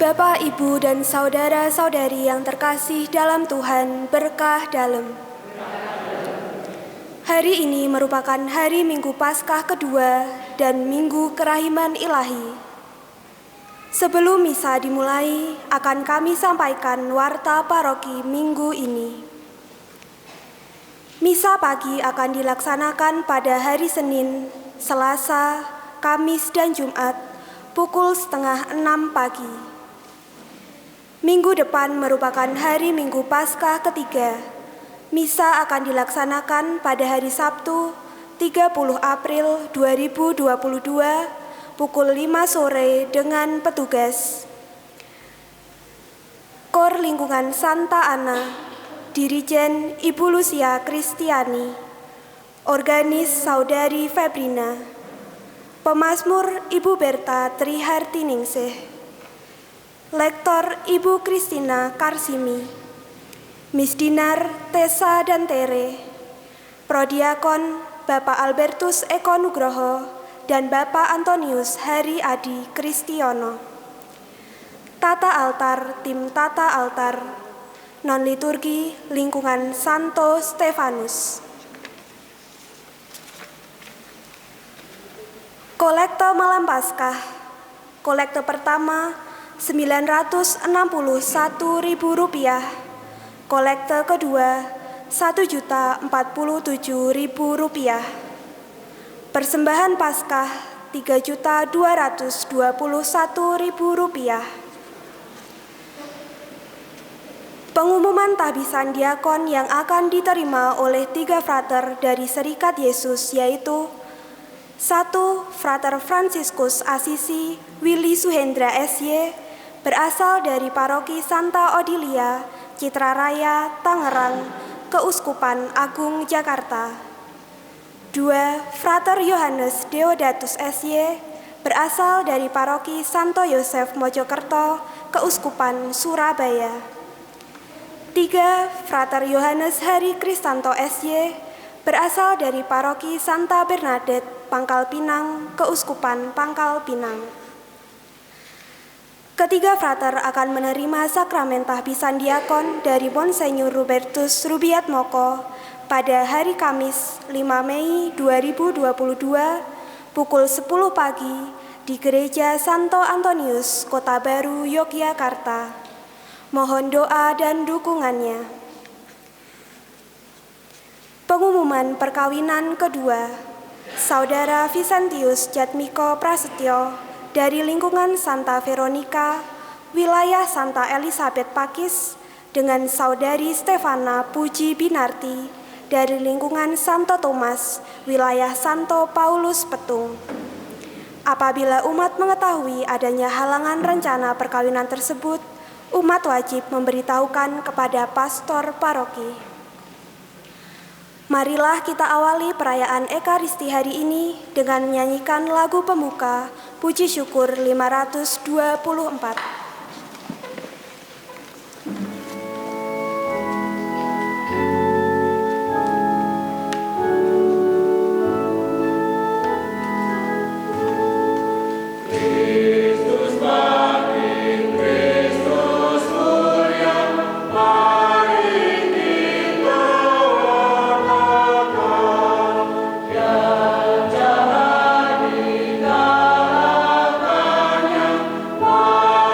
Bapak, Ibu, dan saudara-saudari yang terkasih dalam Tuhan, berkah dalam. Hari ini merupakan hari Minggu Paskah kedua dan Minggu Kerahiman Ilahi. Sebelum misa dimulai, akan kami sampaikan warta paroki minggu ini. Misa pagi akan dilaksanakan pada hari Senin, Selasa, Kamis, dan Jumat, pukul 5:30 pagi. Minggu depan merupakan hari Minggu Paskah ketiga. Misa akan dilaksanakan pada hari Sabtu, 30 April 2022, pukul 5 sore dengan petugas. Kor Lingkungan Santa Ana, Dirijen Ibu Lucia Kristiani, Organis Saudari Febrina, Pemazmur Ibu Berta Trihartiningsih, Lektor Ibu Kristina Karsimi, Misdinar Tessa dan Tere, Prodiakon Bapak Albertus Eko Nugroho dan Bapak Antonius Hari Adi Kristiono. Tata altar, tim tata altar, non-liturgi lingkungan Santo Stefanus. Kolekte Malam Paskah. Kolekte pertama Rp961.000. Kolekte kedua Rp1.047.000. Persembahan Paskah Rp3.221.000. Pengumuman tahbisan diakon yang akan diterima oleh 3 frater dari Serikat Yesus yaitu 1. Frater Fransiskus Asisi Willy Suhendra SY berasal dari Paroki Santa Odilia, Citra Raya, Tangerang, Keuskupan Agung Jakarta. 2. Frater Yohanes Deodatus SY berasal dari Paroki Santo Yosef Mojokerto, Keuskupan Surabaya. 3. Frater Yohanes Hari Kristanto SY berasal dari Paroki Santa Bernadette, Pangkal Pinang, Keuskupan Pangkal Pinang. Ketiga frater akan menerima sakramen tahbisan diakon dari Monsenyur Rubertus Rubiatmoko pada hari Kamis 5 Mei 2022 pukul 10 pagi di Gereja Santo Antonius, Kota Baru, Yogyakarta. Mohon doa dan dukungannya. Pengumuman perkawinan kedua, Saudara Vicentius Jatmiko Prasetyo dari lingkungan Santa Veronica, wilayah Santa Elizabeth Pakis, dengan Saudari Stefana Puji Binarti dari lingkungan Santo Thomas, wilayah Santo Paulus Petung. Apabila umat mengetahui adanya halangan rencana perkawinan tersebut, umat wajib memberitahukan kepada pastor paroki. Marilah kita awali perayaan Ekaristi hari ini dengan menyanyikan lagu pembuka Puji Syukur 524.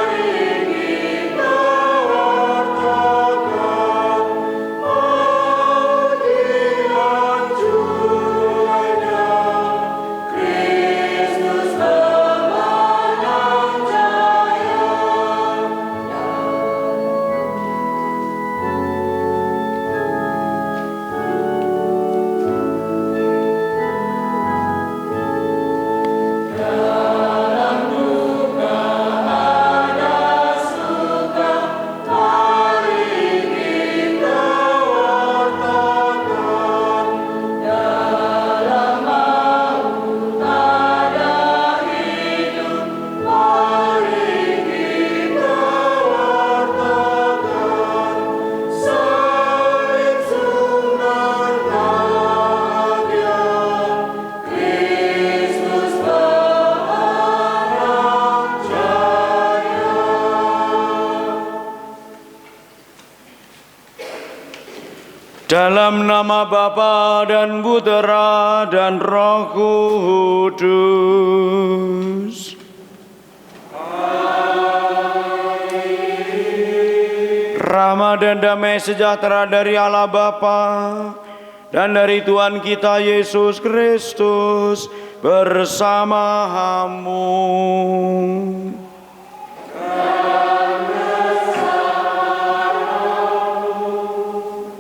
Mari Dalam nama Bapa dan Putera dan Roh Kudus. Rahmat dan damai sejahtera dari Allah Bapa dan dari Tuhan kita Yesus Kristus bersamamu.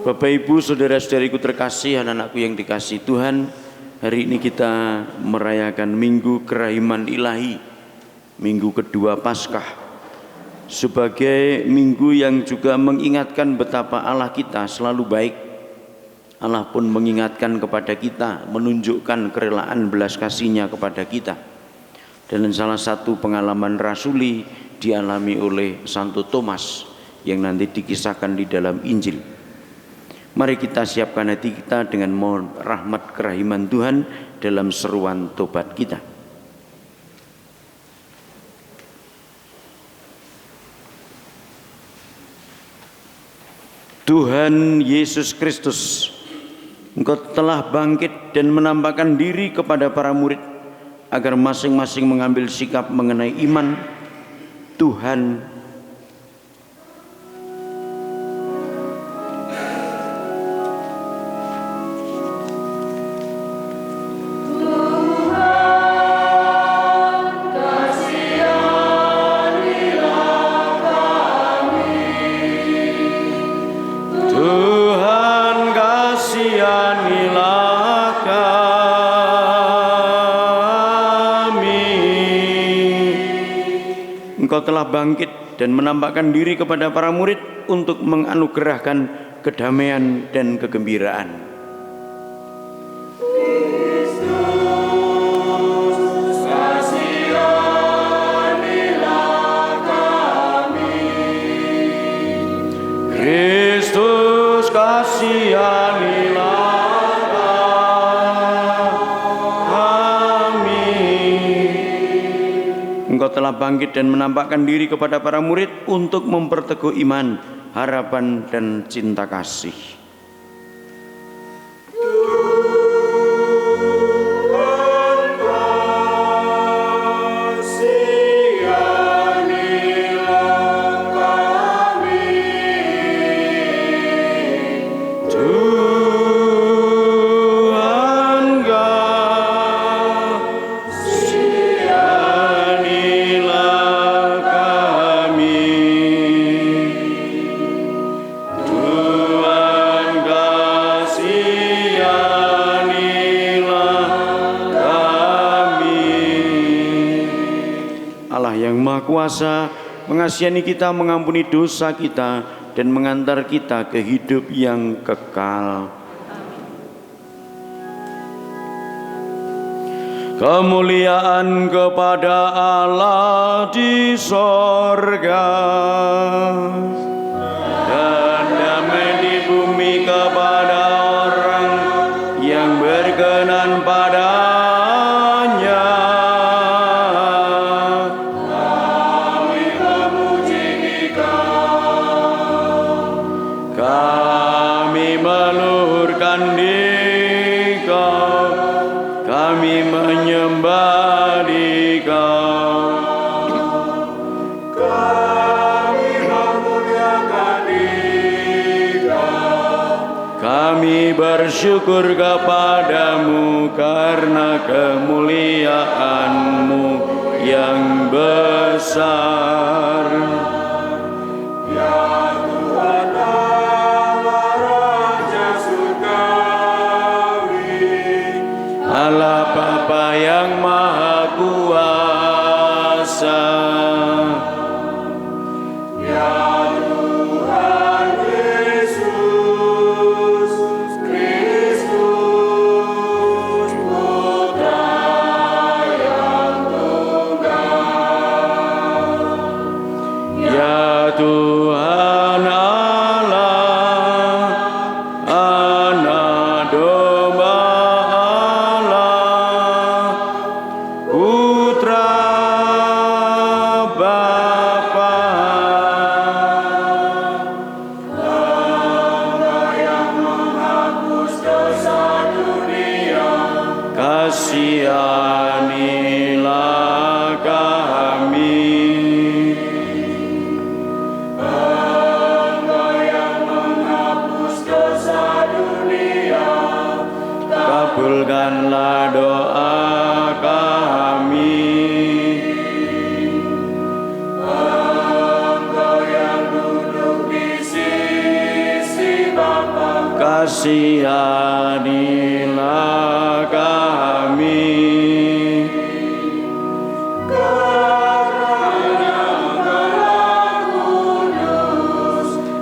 Bapak Ibu, saudara-saudariku terkasih, anak-anakku yang dikasihi Tuhan, hari ini kita merayakan Minggu Kerahiman Ilahi, Minggu kedua Paskah, sebagai minggu yang juga mengingatkan betapa Allah kita selalu baik. Allah pun mengingatkan kepada kita, menunjukkan kerelaan belas kasih-Nya kepada kita. Dan salah satu pengalaman rasuli dialami oleh Santo Thomas yang nanti dikisahkan di dalam Injil. Mari kita siapkan hati kita dengan mohon rahmat kerahiman Tuhan dalam seruan tobat kita. Tuhan Yesus Kristus, Engkau telah bangkit dan menampakkan diri kepada para murid agar masing-masing mengambil sikap mengenai iman. Tuhan, Engkau telah bangkit dan menampakkan diri kepada para murid untuk menganugerahkan kedamaian dan kegembiraan. Kristus kasihanilah Engkau telah bangkit dan menampakkan diri kepada para murid untuk memperteguh iman, harapan, dan cinta kasih. Kuasa mengasihani kita, mengampuni dosa kita, dan mengantar kita ke hidup yang kekal. Kemuliaan kepada Allah di sorga dan damai di bumi kepada orang yang berkenan pada bersyukur kepadamu karena kemuliaan-Mu yang besar. Ya Tuhan Allah Raja Surgawi, Allah Bapa yang Maha Kuasa. Yang kasihanilah kami.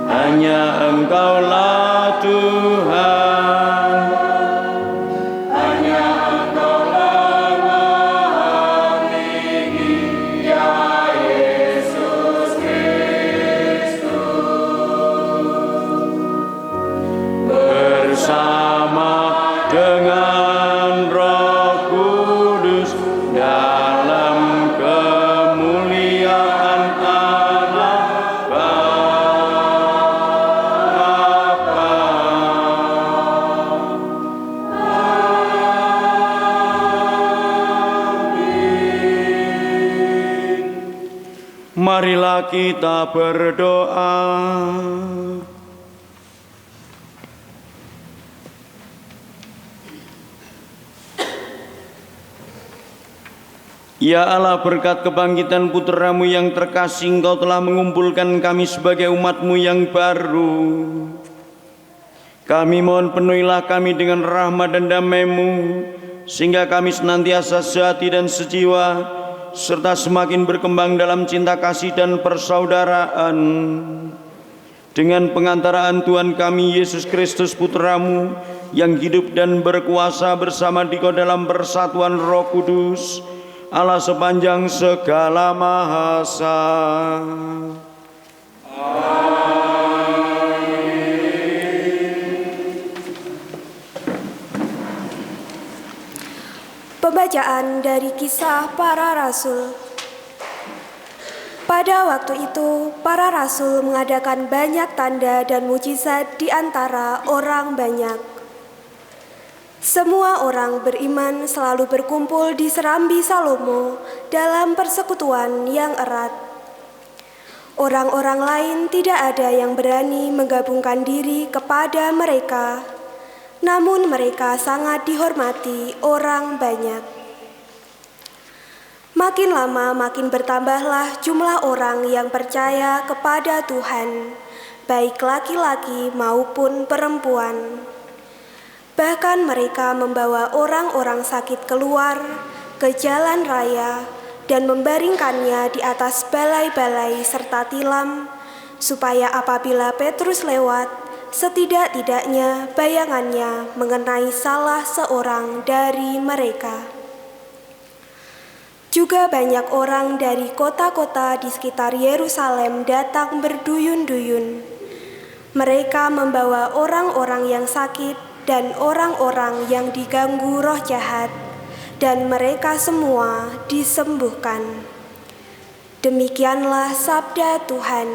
Hanya Engkaulah Tuhan, hanya Engkaulah Maha Tinggi, ya Yesus Kristus. Bersama dengan Roh Kudus dalam kemuliaan Allah marilah kita berdoa. Ya Allah, berkat kebangkitan putra-Mu yang terkasih, Engkau telah mengumpulkan kami sebagai umat-Mu yang baru. Kami mohon penuhilah kami dengan rahmat dan damai-Mu, sehingga kami senantiasa sehati dan sejiwa, serta semakin berkembang dalam cinta kasih dan persaudaraan. Dengan pengantaraan Tuhan kami Yesus Kristus Putra-Mu, yang hidup dan berkuasa bersama Dikau dalam persatuan Roh Kudus, Allah sepanjang segala mahasa. Pembacaan dari Kisah Para Rasul. Pada waktu itu, para rasul mengadakan banyak tanda dan mujizat di antara orang banyak. Semua orang beriman selalu berkumpul di serambi Salomo dalam persekutuan yang erat. Orang-orang lain tidak ada yang berani menggabungkan diri kepada mereka, namun mereka sangat dihormati orang banyak. Makin lama makin bertambahlah jumlah orang yang percaya kepada Tuhan, baik laki-laki maupun perempuan. Bahkan mereka membawa orang-orang sakit keluar ke jalan raya dan membaringkannya di atas balai-balai serta tilam, supaya apabila Petrus lewat, setidak-tidaknya bayangannya mengenai salah seorang dari mereka. Juga banyak orang dari kota-kota di sekitar Yerusalem datang berduyun-duyun. Mereka membawa orang-orang yang sakit dan orang-orang yang diganggu roh jahat, dan mereka semua disembuhkan. Demikianlah sabda Tuhan.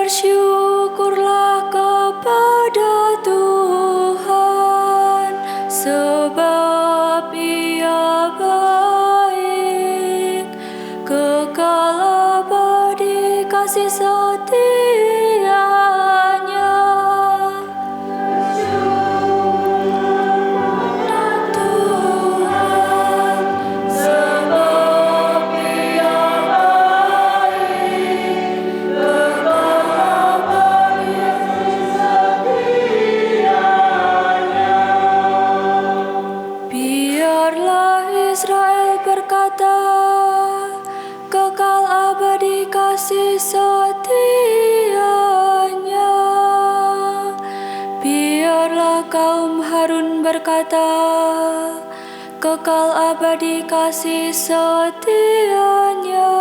Bersyukurlah kepada Tuhan, sebab Ia baik, kekal abadi kasih setianya. Israel berkata, kekal abadi kasih setianya. Biarlah kaum Harun berkata, kekal abadi kasih setianya.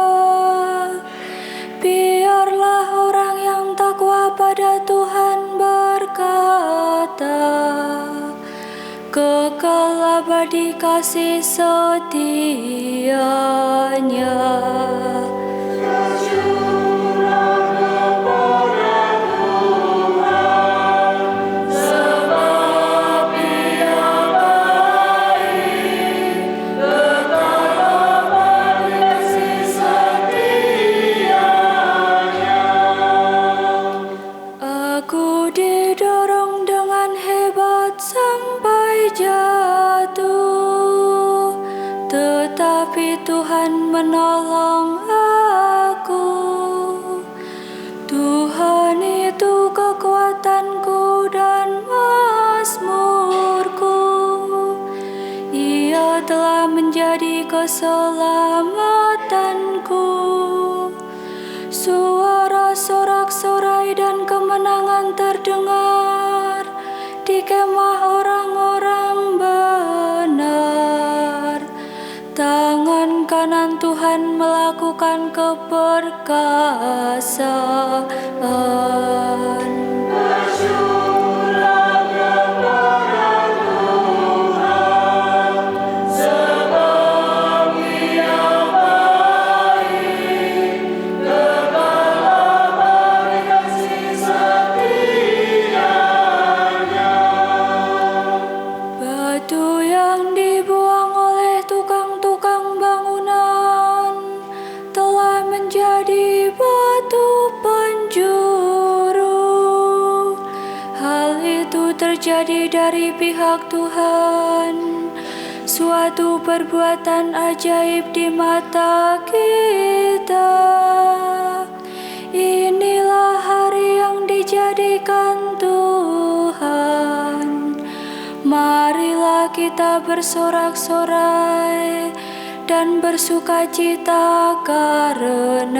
Biarlah orang yang takwa pada Tuhan berkata, kekal abadi kasih setianya. Bersyukurlah kepada Tuhan, keselamatanku. Suara sorak-sorai dan kemenangan terdengar di kemah orang-orang benar. Tangan kanan Tuhan melakukan keperkasaan. Batu yang dibuang oleh tukang-tukang bangunan telah menjadi batu penjuru. Hal itu terjadi dari pihak Tuhan, suatu perbuatan ajaib di mata kita. Inilah hari yang dijadikan Tuhan. Marilah kita bersorak-sorai dan bersukacita karenanya.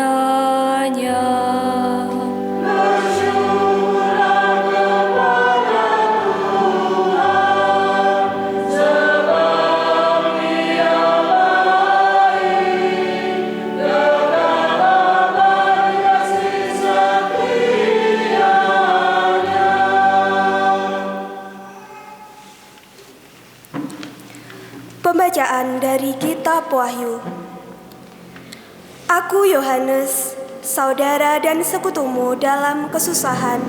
Pembacaan dari Kitab Wahyu. Aku Yohanes, saudara dan sekutumu dalam kesusahan,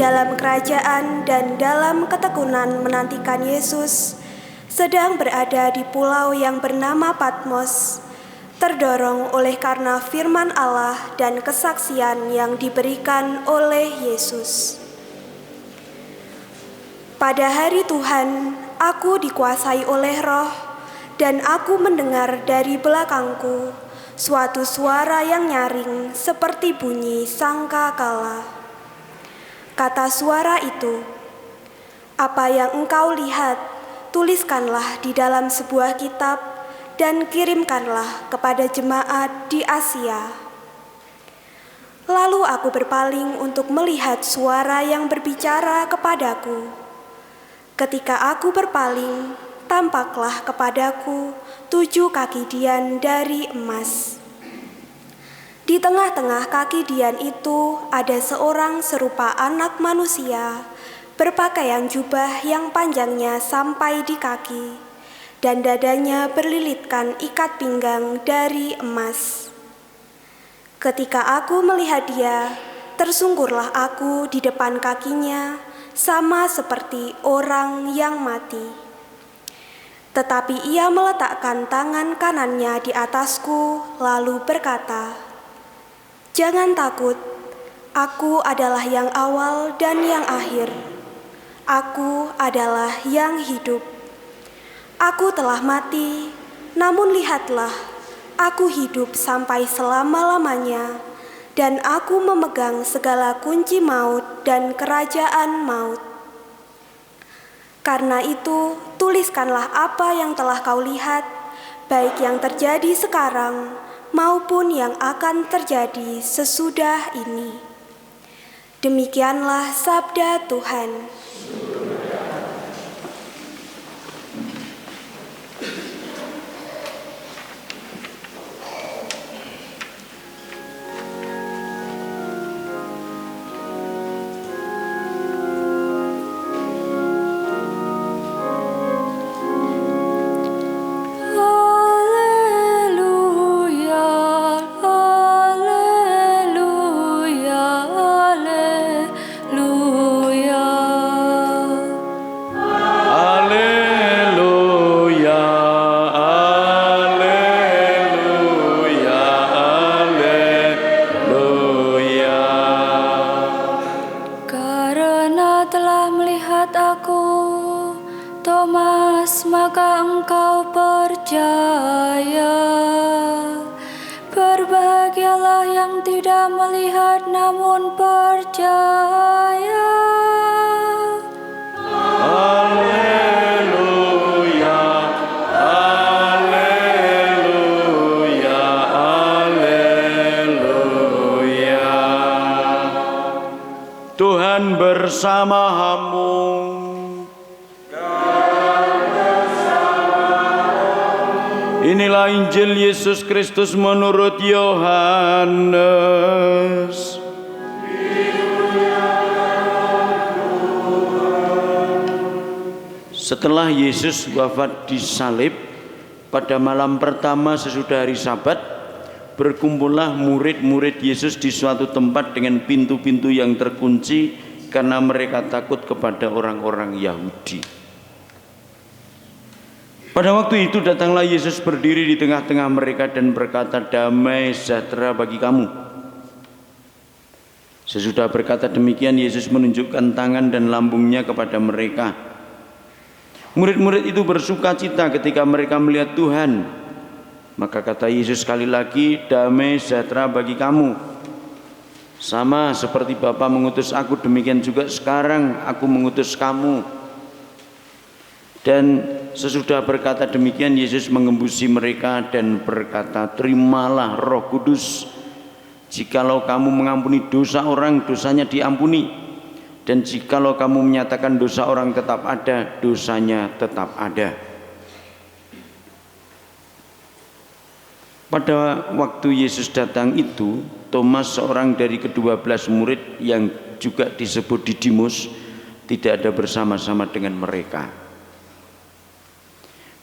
dalam kerajaan dan dalam ketekunan menantikan Yesus, sedang berada di pulau yang bernama Patmos, terdorong oleh karena firman Allah dan kesaksian yang diberikan oleh Yesus. Pada hari Tuhan, aku dikuasai oleh Roh, dan aku mendengar dari belakangku suatu suara yang nyaring seperti bunyi sangkakala. Kata suara itu, "Apa yang engkau lihat, tuliskanlah di dalam sebuah kitab dan kirimkanlah kepada jemaat di Asia." Lalu aku berpaling untuk melihat suara yang berbicara kepadaku. Ketika aku berpaling, tampaklah kepadaku 7 kaki dian dari emas. Di tengah-tengah kaki dian itu ada seorang serupa anak manusia, berpakaian jubah yang panjangnya sampai di kaki, dan dadanya berlilitkan ikat pinggang dari emas. Ketika aku melihat dia, tersungkurlah aku di depan kakinya, sama seperti orang yang mati. Tetapi ia meletakkan tangan kanannya di atasku, lalu berkata, "Jangan takut, aku adalah yang awal dan yang akhir. Aku adalah yang hidup. Aku telah mati, namun lihatlah, aku hidup sampai selama-lamanya, dan aku memegang segala kunci maut dan kerajaan maut. Karena itu, tuliskanlah apa yang telah kau lihat, baik yang terjadi sekarang maupun yang akan terjadi sesudah ini." Demikianlah sabda Tuhan. Thomas, maka engkau percaya. Berbahagialah yang tidak melihat namun percaya. Haleluya, haleluya. Tuhan bersamamu. Inilah Injil Yesus Kristus menurut Yohanes. Setelah Yesus wafat di salib, pada malam pertama sesudah hari Sabat, berkumpullah murid-murid Yesus di suatu tempat dengan pintu-pintu yang terkunci karena mereka takut kepada orang-orang Yahudi. Pada waktu itu datanglah Yesus berdiri di tengah-tengah mereka dan berkata, "Damai sejahtera bagi kamu." Sesudah berkata demikian, Yesus menunjukkan tangan dan lambungnya kepada mereka. Murid-murid itu bersuka cita ketika mereka melihat Tuhan. Maka kata Yesus sekali lagi, "Damai sejahtera bagi kamu. Sama seperti Bapa mengutus aku, demikian juga sekarang aku mengutus kamu." Dan sesudah berkata demikian, Yesus mengembusi mereka dan berkata, "Terimalah Roh Kudus. Jikalau kamu mengampuni dosa orang, dosanya diampuni. Dan jikalau kamu menyatakan dosa orang tetap ada, dosanya tetap ada." Pada waktu Yesus datang itu, Thomas, seorang dari ke-12 murid yang juga disebut Didimus, tidak ada bersama-sama dengan mereka.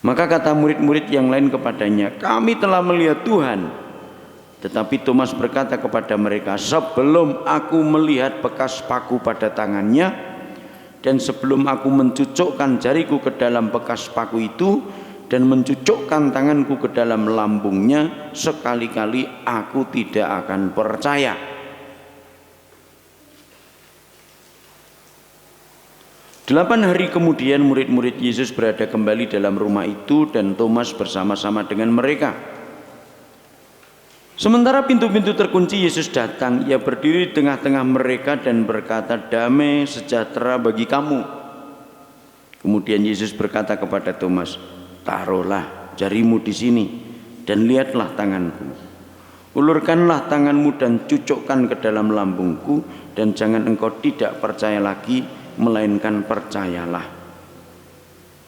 Maka kata murid-murid yang lain kepadanya, "Kami telah melihat Tuhan." Tetapi Thomas berkata kepada mereka, "Sebelum aku melihat bekas paku pada tangannya, dan sebelum aku mencucukkan jariku ke dalam bekas paku itu, dan mencucukkan tanganku ke dalam lambungnya, sekali-kali aku tidak akan percaya." Delapan hari kemudian murid-murid Yesus berada kembali dalam rumah itu dan Thomas bersama-sama dengan mereka. Sementara pintu-pintu terkunci, Yesus datang. Ia berdiri di tengah-tengah mereka dan berkata, "Damai sejahtera bagi kamu." Kemudian Yesus berkata kepada Thomas, "Taruhlah jarimu di sini dan lihatlah tanganku. Ulurkanlah tanganmu dan cucukkan ke dalam lambungku, dan jangan engkau tidak percaya lagi, melainkan percayalah."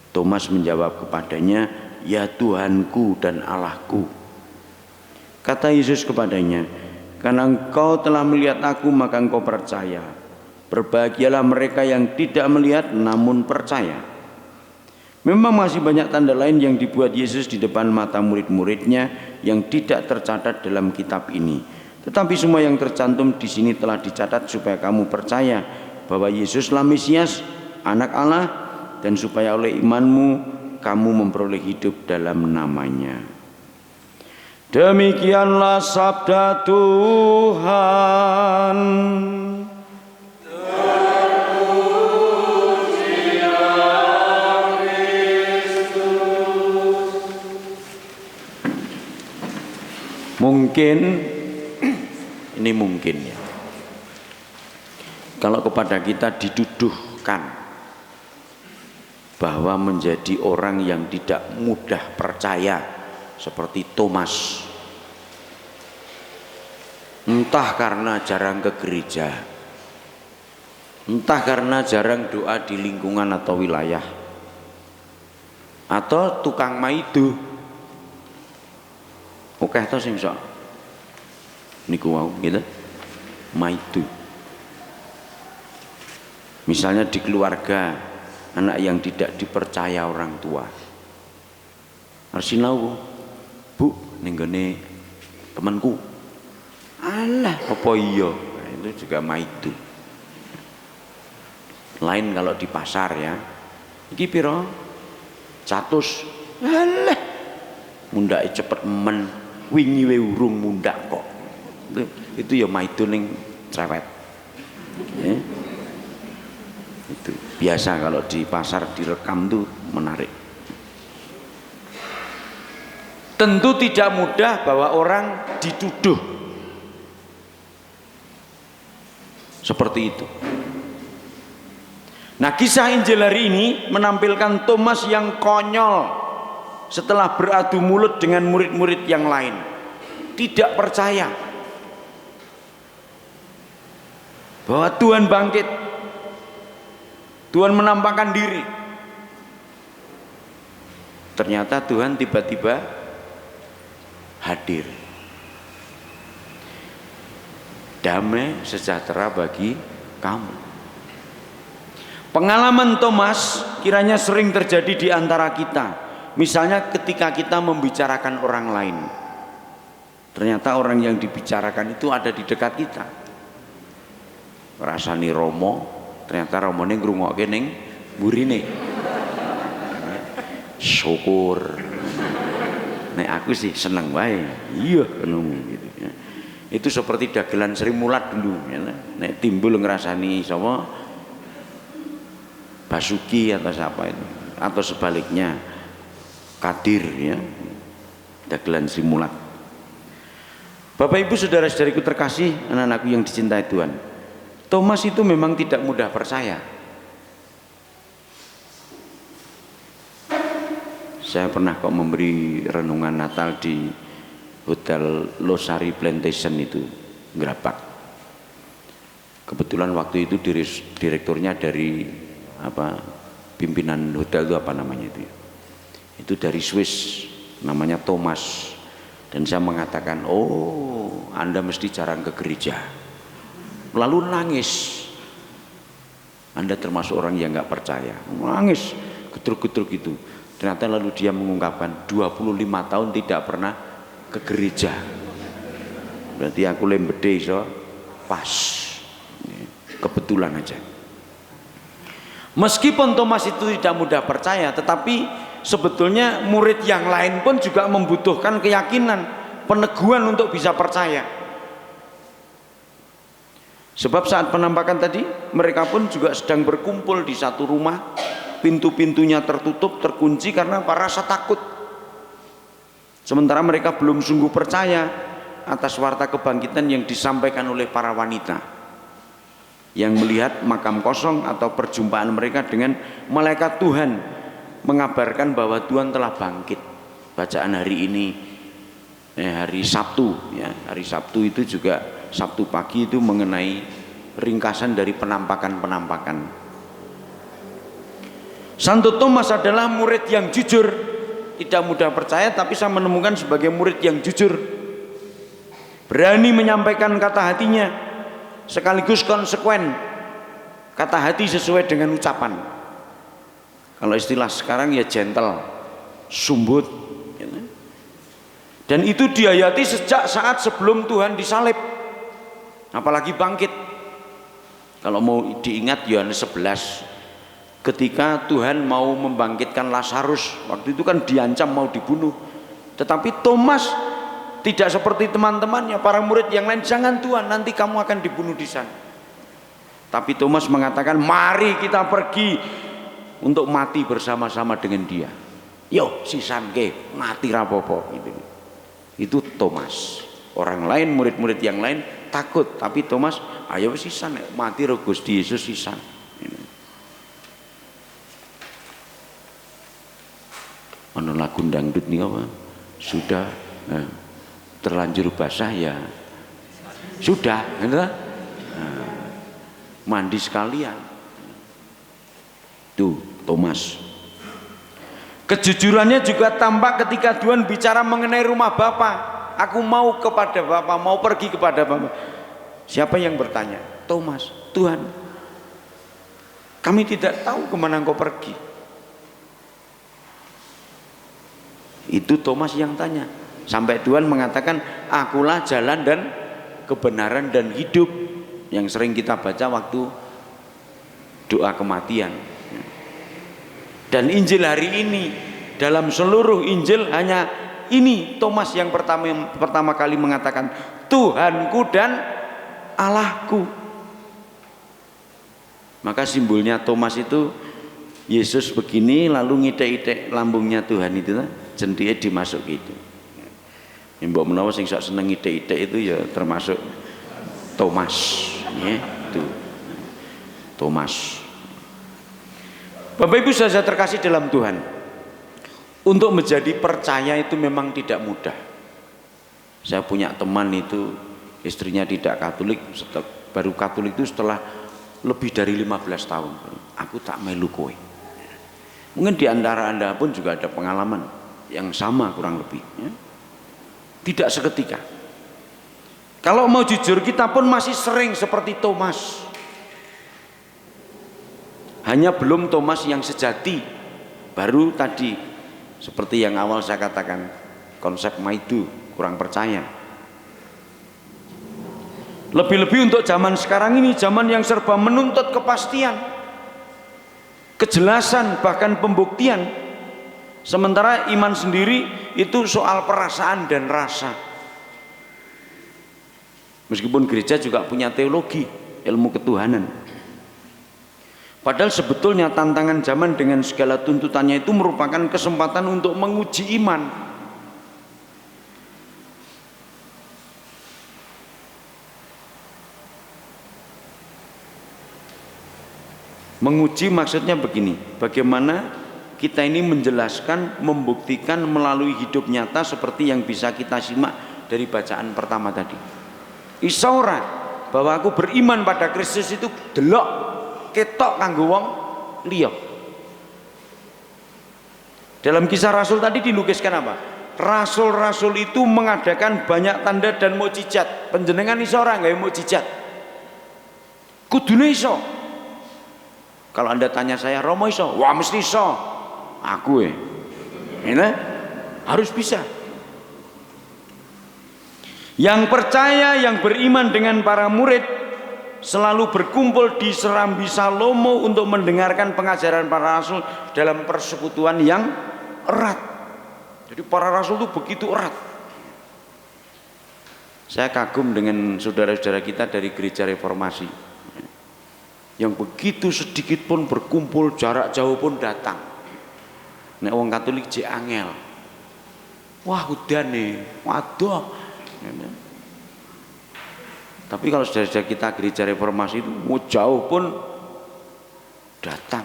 Thomas menjawab kepadanya, "Ya Tuhanku dan Allahku." Kata Yesus kepadanya, "Karena engkau telah melihat aku, maka engkau percaya. Berbahagialah mereka yang tidak melihat namun percaya." Memang masih banyak tanda lain yang dibuat Yesus di depan mata murid-muridnya yang tidak tercatat dalam kitab ini. Tetapi semua yang tercantum di sini telah dicatat supaya kamu percaya bahwa Yesuslah Mesias, Anak Allah, dan supaya oleh imanmu kamu memperoleh hidup dalam namanya. Demikianlah sabda Tuhan. Mungkin ini mungkin ya, kalau kepada kita dituduhkan bahwa menjadi orang yang tidak mudah percaya seperti Thomas, entah karena jarang ke gereja, entah karena jarang doa di lingkungan atau wilayah, atau tukang maido, oke to sing sok niku wau gitu, maido. Misalnya di keluarga, anak yang tidak dipercaya orang tua, arsinau, "Bu, ning gone temanku." Alah, apa iya? Nah, itu juga maido. Lain kalau di pasar ya. Iki piro? 100. Alah, mundake cepet men, wingi we urung mundak kok. Itu ya maido ning cerewet. Ya. Itu biasa kalau di pasar direkam tuh menarik. Tentu tidak mudah bahwa orang dituduh seperti itu. Nah, kisah Injil hari ini menampilkan Thomas yang konyol setelah beradu mulut dengan murid-murid yang lain, tidak percaya. bahwa Tuhan bangkit, Tuhan menampakkan diri. Ternyata Tuhan tiba-tiba hadir. Damai sejahtera bagi kamu. Pengalaman Thomas kiranya sering terjadi di antara kita. Misalnya ketika kita membicarakan orang lain, ternyata orang yang dibicarakan itu ada di dekat kita. Rasani Romo, ternyata Romone ngrungokke ning mburine. Syukur. Nek aku sih seneng wae. Iya ngono gitu ya. Itu seperti dagelan Sri Mulat dulu ya. Nek timbul ngrasani sapa Basuki atau siapa itu, atau sebaliknya Kadir ya, dagelan Sri Mulat. Bapak Ibu saudara-saudariku terkasih, anak-anakku yang dicintai Tuhan, Thomas itu memang tidak mudah percaya. Saya pernah kok memberi renungan Natal di Hotel Losari Plantation itu, Grapak. Kebetulan waktu itu direkturnya dari pimpinan hotel itu apa namanya itu dari Swiss, namanya Thomas. Dan saya mengatakan, oh Anda mesti jarang ke gereja, lalu nangis. Anda termasuk orang yang nggak percaya, nangis getruk-getruk gitu. Ternyata lalu dia mengungkapkan 25 tahun tidak pernah ke gereja. Berarti aku lembede so pas, kebetulan aja. Meskipun Thomas itu tidak mudah percaya, tetapi sebetulnya murid yang lain pun juga membutuhkan keyakinan, peneguhan untuk bisa percaya. Sebab saat penampakan tadi, mereka pun juga sedang berkumpul di satu rumah, pintu-pintunya tertutup, terkunci karena rasa takut. Sementara mereka belum sungguh percaya atas warta kebangkitan yang disampaikan oleh para wanita yang melihat makam kosong atau perjumpaan mereka dengan malaikat Tuhan mengabarkan bahwa Tuhan telah bangkit. Bacaan hari ini hari Sabtu ya, hari Sabtu itu juga Sabtu pagi itu mengenai ringkasan dari penampakan-penampakan. Santo Thomas adalah murid yang jujur, tidak mudah percaya, tapi saya menemukan sebagai murid yang jujur, berani menyampaikan kata hatinya, sekaligus konsekuen, kata hati sesuai dengan ucapan. Kalau istilah sekarang ya gentle, sumbut. Dan itu dihayati sejak saat sebelum Tuhan disalib, apalagi bangkit. Kalau mau diingat Yohanes 11, ketika Tuhan mau membangkitkan Lazarus, waktu itu kan diancam mau dibunuh, tetapi Thomas tidak seperti teman-temannya, para murid yang lain, jangan Tuhan, nanti kamu akan dibunuh di sana. Tapi Thomas mengatakan, mari kita pergi untuk mati bersama-sama dengan dia. Yo, sisan ke, mati rapopo. Itu Thomas. Orang lain, murid-murid yang lain takut, tapi Thomas, ayo sisan, mati roh Gusti Yesus sisan. Ono lagu dangdut nih apa? Sudah. Terlanjur basah ya sudah, gitu. Mandi sekalian. Tuh Thomas. Kejujurannya juga tampak ketika Tuhan bicara mengenai rumah Bapa. Aku mau kepada Bapa, mau pergi kepada Bapa. Siapa yang bertanya? Thomas. Tuhan, kami tidak tahu kemana engkau pergi. Itu Thomas yang tanya. Sampai Tuhan mengatakan, akulah jalan dan kebenaran dan hidup, yang sering kita baca waktu doa kematian. Dan Injil hari ini, dalam seluruh Injil hanya ini Thomas yang pertama kali mengatakan, Tuhanku dan Allahku. Maka simbolnya Thomas itu Yesus begini, lalu ngidek-idek lambungnya Tuhan itu, jendike dimasuk gitu. Mbok menawa sing sak seneng ide-ide itu ya termasuk Thomas, ya, itu Thomas. Bapak Ibu saudara terkasih dalam Tuhan, untuk menjadi percaya itu memang tidak mudah. Saya punya teman itu istrinya tidak Katolik, baru Katolik itu setelah lebih dari 15 tahun. Aku tak melu kowe. Mungkin di antara Anda pun juga ada pengalaman yang sama kurang lebih, ya. Tidak seketika. Kalau mau jujur, kita pun masih sering seperti Thomas. Hanya belum Thomas yang sejati. Baru tadi seperti yang awal saya katakan, konsep maidu, kurang percaya. Lebih-lebih untuk zaman sekarang ini, zaman yang serba menuntut kepastian, kejelasan, bahkan pembuktian. Sementara iman sendiri itu soal perasaan dan rasa. Meskipun gereja juga punya teologi, ilmu ketuhanan. Padahal sebetulnya tantangan zaman dengan segala tuntutannya itu merupakan kesempatan untuk menguji iman. Menguji maksudnya begini, bagaimana kita ini menjelaskan, membuktikan melalui hidup nyata seperti yang bisa kita simak dari bacaan pertama tadi. Iso ora bahwa aku beriman pada Kristus itu delok ketok kanggo wong liya. Dalam Kisah Rasul tadi dilukiskan apa? Rasul-rasul itu mengadakan banyak tanda dan mukjizat. Panjenengan iso ora gawe mukjizat? Kudune iso. Kalau Anda tanya saya, Romo iso? Wah mesti iso. Aku ini harus bisa. Yang percaya, yang beriman dengan para murid selalu berkumpul di Serambi Salomo untuk mendengarkan pengajaran para rasul dalam persekutuan yang erat. Jadi para rasul itu begitu erat. Saya kagum dengan saudara-saudara kita dari gereja reformasi yang begitu sedikit pun berkumpul, jarak jauh pun datang. Nek wong Katolik jek angel. Wah udah nih, waduh. Tapi kalau saudara-saudara kita gereja reformasi itu mau jauh pun datang.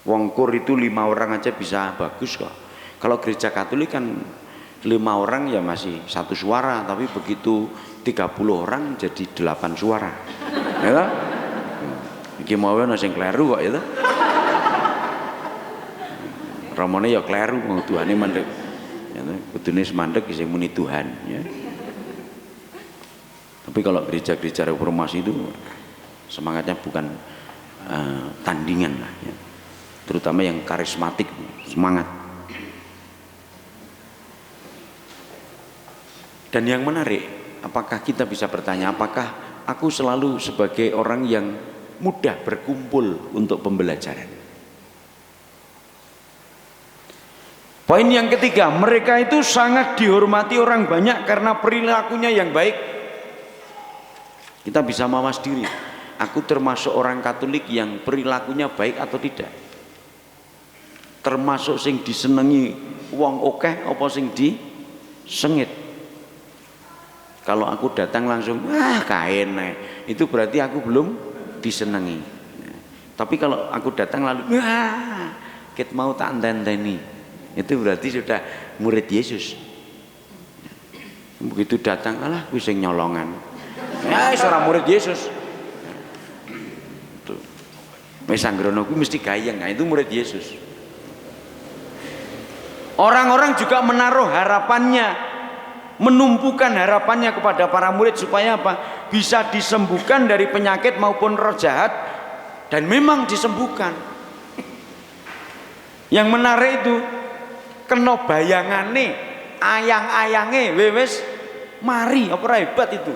Wong kur itu 5 orang aja bisa bagus kok. Kalau gereja Katolik kan 5 orang ya masih 1 suara, tapi begitu 30 orang jadi 8 suara. Ya toh? Iki mau ana sing kleru kok ya toh. Ramone ya kleru, Tuhane mandek. Ya, kudune semandek sing muni Tuhan, ya. Tapi kalau gereja-gereja reformasi itu semangatnya bukan tandingan lah, ya. Terutama yang karismatik, semangat. Dan yang menarik, apakah kita bisa bertanya, apakah aku selalu sebagai orang yang mudah berkumpul untuk pembelajaran? Poin yang ketiga, mereka itu sangat dihormati orang banyak karena perilakunya yang baik. Kita bisa mawas diri, aku termasuk orang Katolik yang perilakunya baik atau tidak? Termasuk sing disenengi wong okeh apa sing disengit? Kalau aku datang langsung, wah kain, itu berarti aku belum disenengi. Tapi kalau aku datang lalu, wah ket mau tak enteni, itu berarti sudah murid Yesus. Begitu datang, alah kuwi sing nyolongan. Ya seorang murid Yesus. Tuh. Wis anggrono kuwi mesti gayeng, itu murid Yesus. Orang-orang juga menaruh harapannya, menumpukan harapannya kepada para murid supaya apa? Bisa disembuhkan dari penyakit maupun roh jahat, dan memang disembuhkan. Yang menarik itu kena bayangane, ayang-ayange wis mari, apa hebat itu.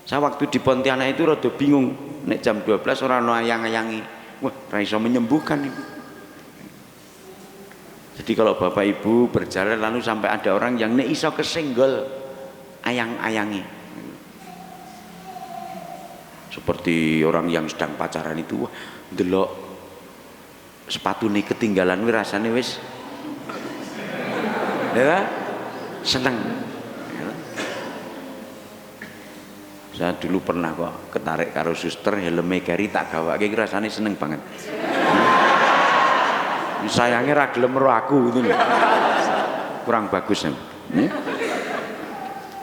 Saya waktu di Pontianak itu rada bingung, nek jam 12 ora ono ayang-ayangi. Wah, ora iso menyembuhkan itu. Jadi kalau Bapak Ibu berjalan lalu sampai ada orang yang nek iso kesenggol ayang-ayangi. Seperti orang yang sedang pacaran itu, wah, ndelok sepatu nih ketinggalan wis rasane wis ya seneng. Saya dulu pernah kok ketarik karo suster helme Gary tak gawake iki rasane seneng banget. Sayangnya ra gelem karo aku gitu. Kurang bagus ya.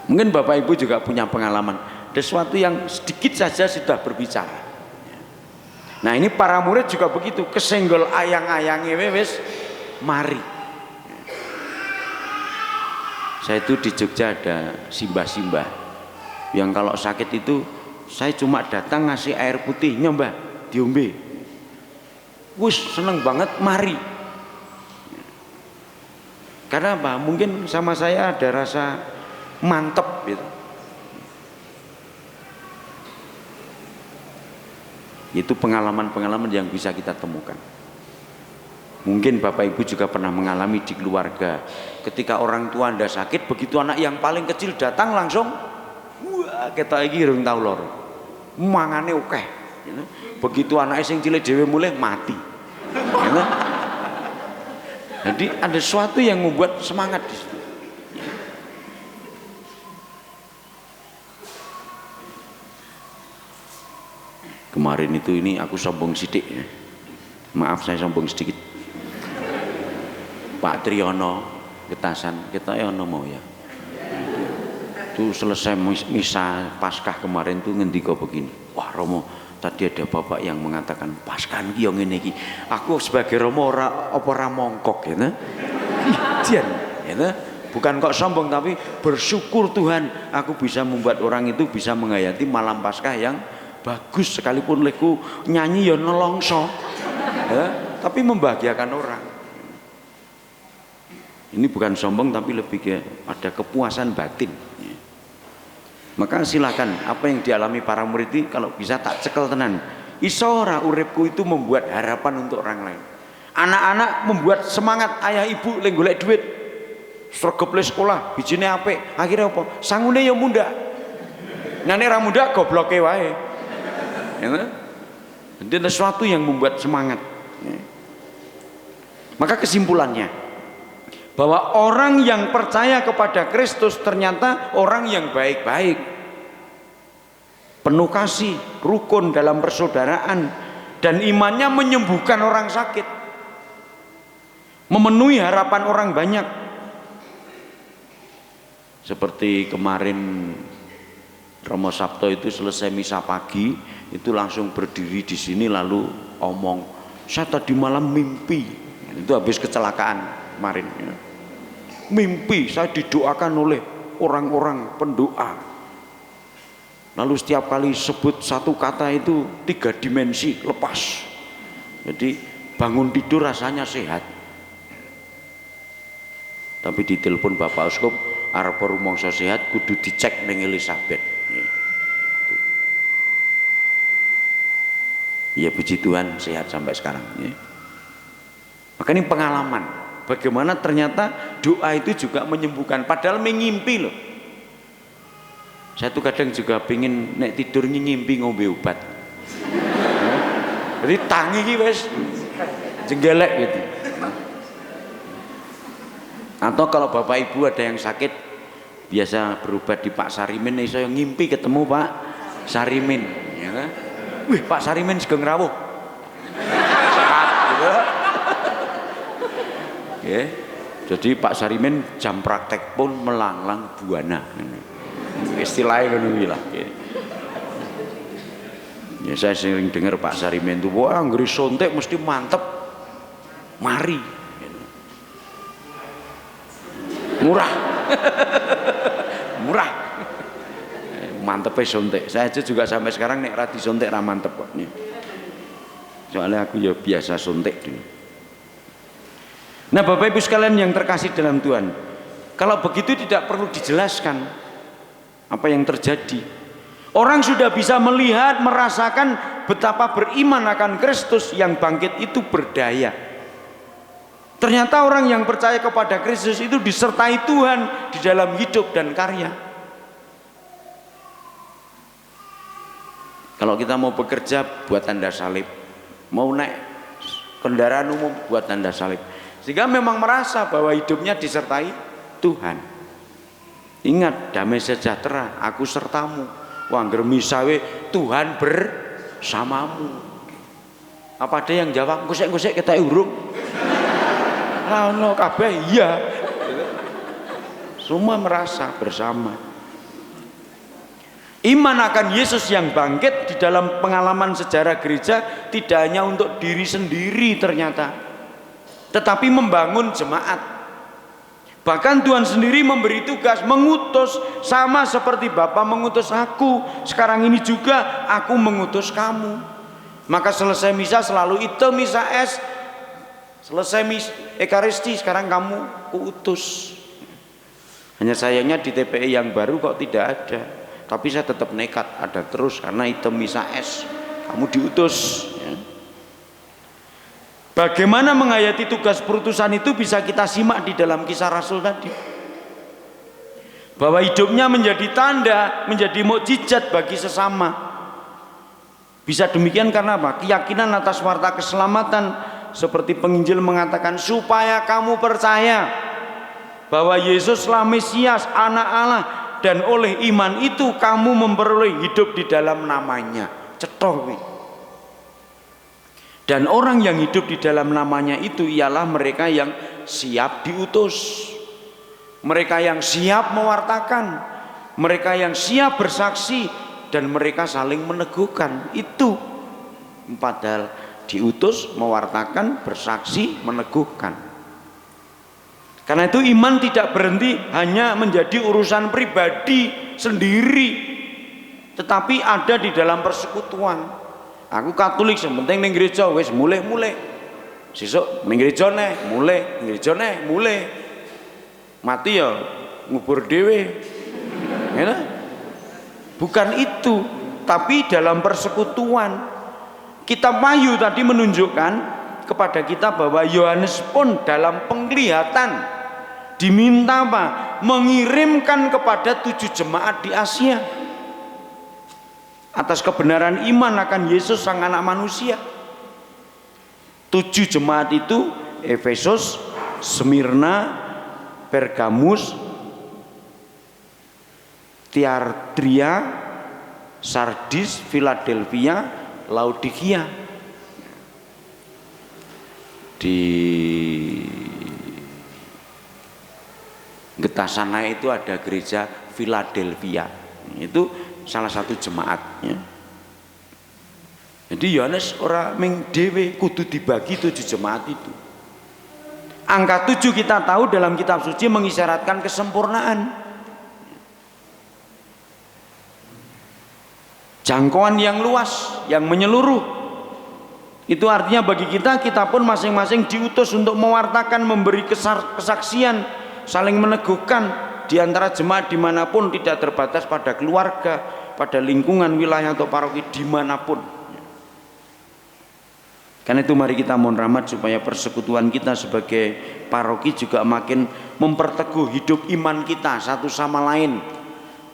Mungkin Bapak Ibu juga punya pengalaman, ada sesuatu yang sedikit saja sudah berbicara. Nah ini para murid juga begitu, kesenggol ayang-ayangnya wes mari. Saya itu di Jogja ada simbah-simbah yang kalau sakit itu saya cuma datang ngasih air putih, nyoba diombe, wus seneng banget mari. Karena apa? Mungkin sama saya ada rasa mantep gitu. Itu pengalaman-pengalaman yang bisa kita temukan. Mungkin Bapak Ibu juga pernah mengalami di keluarga, ketika orang tua Anda sakit, begitu anak yang paling kecil datang langsung, wah kita iki urung tau lor, mangane akeh. Gitu. Begitu anak sing cilik dhewe mulai mati. Gitu. Jadi ada sesuatu yang membuat semangat di situ. Kemarin itu ini aku sombong sidik ya. Maaf saya sombong sedikit. Pak Triyono Getasan, kita ya mau ya. Itu selesai misa Paskah kemarin tuh ngendika begini. Wah Romo, tadi ada bapak yang mengatakan Paskah iki yo ngene iki. Aku sebagai Romo ora mongkok ya. Ijen ya. Bukan kok sombong tapi bersyukur Tuhan aku bisa membuat orang itu bisa menghayati malam Paskah yang bagus, sekalipun leku nyanyi ya nelongso ya, tapi membahagiakan orang. Ini bukan sombong tapi lebih ke ada kepuasan batin ya. Maka silakan apa yang dialami para murid ini kalau bisa tak cekel tenan. Isora uripku itu membuat harapan untuk orang lain. Anak-anak membuat semangat ayah ibu lek golek duit sregep le sekolah bijine apik, akhirnya apa sangune ya munda nane ra munda gobloke wae. Ya, jadi ada sesuatu yang membuat semangat ya. Maka kesimpulannya bahwa orang yang percaya kepada Kristus ternyata orang yang baik-baik, penuh kasih, rukun dalam persaudaraan, dan imannya menyembuhkan orang sakit, memenuhi harapan orang banyak. Seperti kemarin Romo Sabto itu selesai misa pagi itu langsung berdiri di sini lalu omong, saya tadi malam mimpi, itu habis kecelakaan kemarin ya. Mimpi saya didoakan oleh orang-orang pendoa, lalu setiap kali sebut satu kata itu 3 dimensi lepas, jadi bangun tidur rasanya sehat. Tapi ditelepon Bapak Uskup arep rumangsa sehat kudu dicek ning Elizabeth. Ya puji Tuhan sehat sampai sekarang ya. Maka ini pengalaman bagaimana ternyata doa itu juga menyembuhkan padahal mengimpi loh. Saya tuh kadang juga pengen nek tidur ngimpi ngombe obat ya. Jadi tangi iki wis jenggelek gitu. Atau kalau Bapak Ibu ada yang sakit biasa berobat di Pak Sarimin, saya ngimpi ketemu Pak Sarimin ya kan? Wih Pak Sarimin segeng rawuh. Ya, jadi Pak Sarimin jam praktek pun melanglang buana. Istilahnya ngono lah. Ya saya sering dengar Pak Sarimin itu wah nggri sontek mesti mantep. Mari. Murah. Murah. Mantep sontek. Saya aja juga sampai sekarang nek ra disontek ra mantep kok. Soalnya aku ya biasa sontek dulu. Nah Bapak Ibu sekalian yang terkasih dalam Tuhan, kalau begitu tidak perlu dijelaskan apa yang terjadi. Orang sudah bisa melihat, merasakan betapa beriman akan Kristus yang bangkit itu berdaya. Ternyata orang yang percaya kepada Kristus itu disertai Tuhan di dalam hidup dan karya. Kalau kita mau bekerja buat tanda salib, mau naik kendaraan umum buat tanda salib, sehingga memang merasa bahwa hidupnya disertai Tuhan. Ingat damai sejahtera aku sertamu, wangger misawe Tuhan bersamamu. Apa ada yang jawab gosek-gosek kita urung? Lah no kabeh iya. Semua merasa bersama. Iman akan Yesus yang bangkit di dalam pengalaman sejarah gereja tidak hanya untuk diri sendiri ternyata, tetapi membangun jemaat. Bahkan Tuhan sendiri memberi tugas, mengutus, sama seperti Bapa mengutus aku. Sekarang ini juga aku mengutus kamu. Maka selesai misa selalu itu misa es, selesai ekaristi, sekarang kamu kuutus. Hanya sayangnya di TPI yang baru kok tidak ada. Tapi saya tetap nekat ada terus karena itu misa es, kamu diutus ya. Bagaimana menghayati tugas perutusan itu bisa kita simak di dalam Kisah Rasul tadi, bahwa hidupnya menjadi tanda, menjadi mukjizat bagi sesama. Bisa demikian karena apa? Keyakinan atas warta keselamatan, seperti penginjil mengatakan, supaya kamu percaya bahwa Yesuslah Mesias, anak Allah, dan oleh iman itu kamu memperoleh hidup di dalam namanya. Cetoh. Dan orang yang hidup di dalam namanya itu ialah mereka yang siap diutus, mereka yang siap mewartakan, mereka yang siap bersaksi, dan mereka saling meneguhkan. Itu empat hal: diutus, mewartakan, bersaksi, meneguhkan. Karena itu iman tidak berhenti hanya menjadi urusan pribadi sendiri, tetapi ada di dalam persekutuan. Aku Katolik, sementing ning gereja wis mulai. Sesuk ning gereja neh, mulai. Mati ya ngubur dhewe. Ya. Bukan itu, tapi dalam persekutuan. Kitab Wahyu tadi menunjukkan kepada kita bahwa Yohanes pun dalam penglihatan diminta apa? Mengirimkan kepada 7 jemaat di Asia atas kebenaran iman akan Yesus sang anak manusia. 7 jemaat itu Efesus, Smyrna, Pergamus, Tiatira, Sardis, Philadelphia, Laodikia. Di Getasana itu ada gereja Philadelphia, itu salah satu jemaatnya. Jadi Yohanes ora ming dhewe, kudu dibagi 7 jemaat itu. Angka 7 kita tahu dalam kitab suci mengisyaratkan kesempurnaan, jangkauan yang luas, yang menyeluruh. Itu artinya bagi kita pun masing-masing diutus untuk mewartakan, memberi kesaksian, saling meneguhkan di antara jemaat dimanapun, tidak terbatas pada keluarga, pada lingkungan wilayah atau paroki dimanapun. Karena itu mari kita mohon rahmat supaya persekutuan kita sebagai paroki juga makin memperteguh hidup iman kita satu sama lain.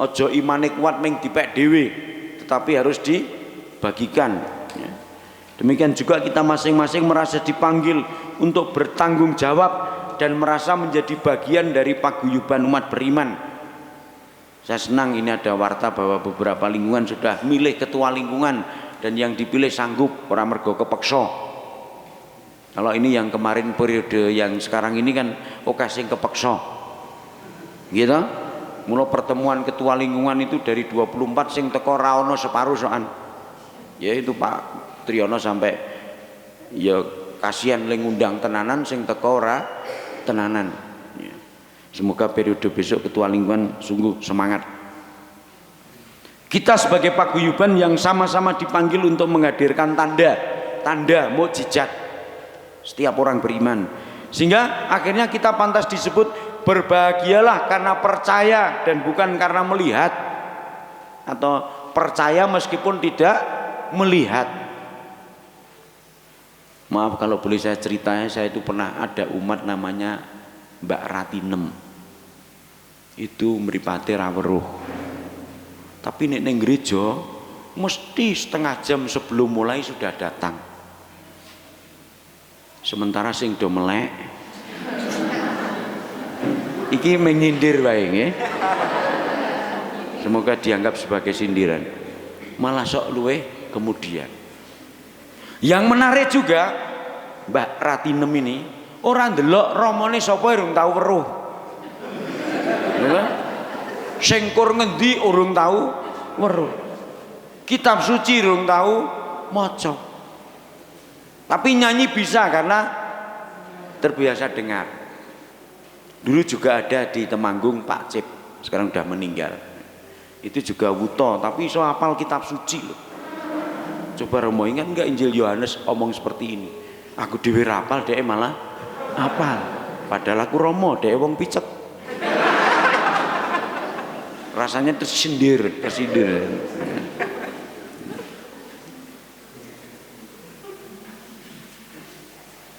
Ojo imane kuat ming dipek dhewe, tetapi harus dibagikan. Demikian juga kita masing-masing merasa dipanggil untuk bertanggung jawab dan merasa menjadi bagian dari paguyuban umat beriman. Saya senang ini ada warta bahwa beberapa lingkungan sudah milih ketua lingkungan, dan yang dipilih sanggup, orang mergo kepeksa. Kalau ini yang kemarin periode yang sekarang ini kan oke sing kepeksa. Gitu. Mula pertemuan ketua lingkungan itu dari 24 sing teko ra ono separuh soan. Yaitu Pak Triyono sampai ya kasihan le ngundang tenanan sing teko ora tenanan. Semoga periode besok ketua lingkungan sungguh semangat. Kita sebagai paguyuban yang sama-sama dipanggil untuk menghadirkan tanda mukjizat setiap orang beriman, sehingga akhirnya kita pantas disebut berbahagialah karena percaya dan bukan karena melihat, atau percaya meskipun tidak melihat. Maaf kalau boleh saya ceritanya, saya itu pernah ada umat namanya Mbak Ratinem. Itu mripate ra weruh. Tapi nek ning gereja mesti setengah jam sebelum mulai sudah datang. Sementara sing do melek iki menyindir wae nggih. Semoga dianggap sebagai sindiran. Malah sok luweh kemudian. Yang menarik juga Mbak Ratinem ini orang ndelok romone sapa urung tahu weruh. Sing kur ngendi urung tahu weruh. Kitab suci rung tahu maca. Tapi nyanyi bisa karena terbiasa dengar. Dulu juga ada di Temanggung Pak Cip, sekarang udah meninggal. Itu juga wuto, tapi iso hafal kitab suci loh. Coba Romo ingat enggak Injil Yohanes omong seperti ini? Aku dhewe rapal, dhek malah hafal. Padahal aku Romo, dhek wong picet. Rasanya tersindir.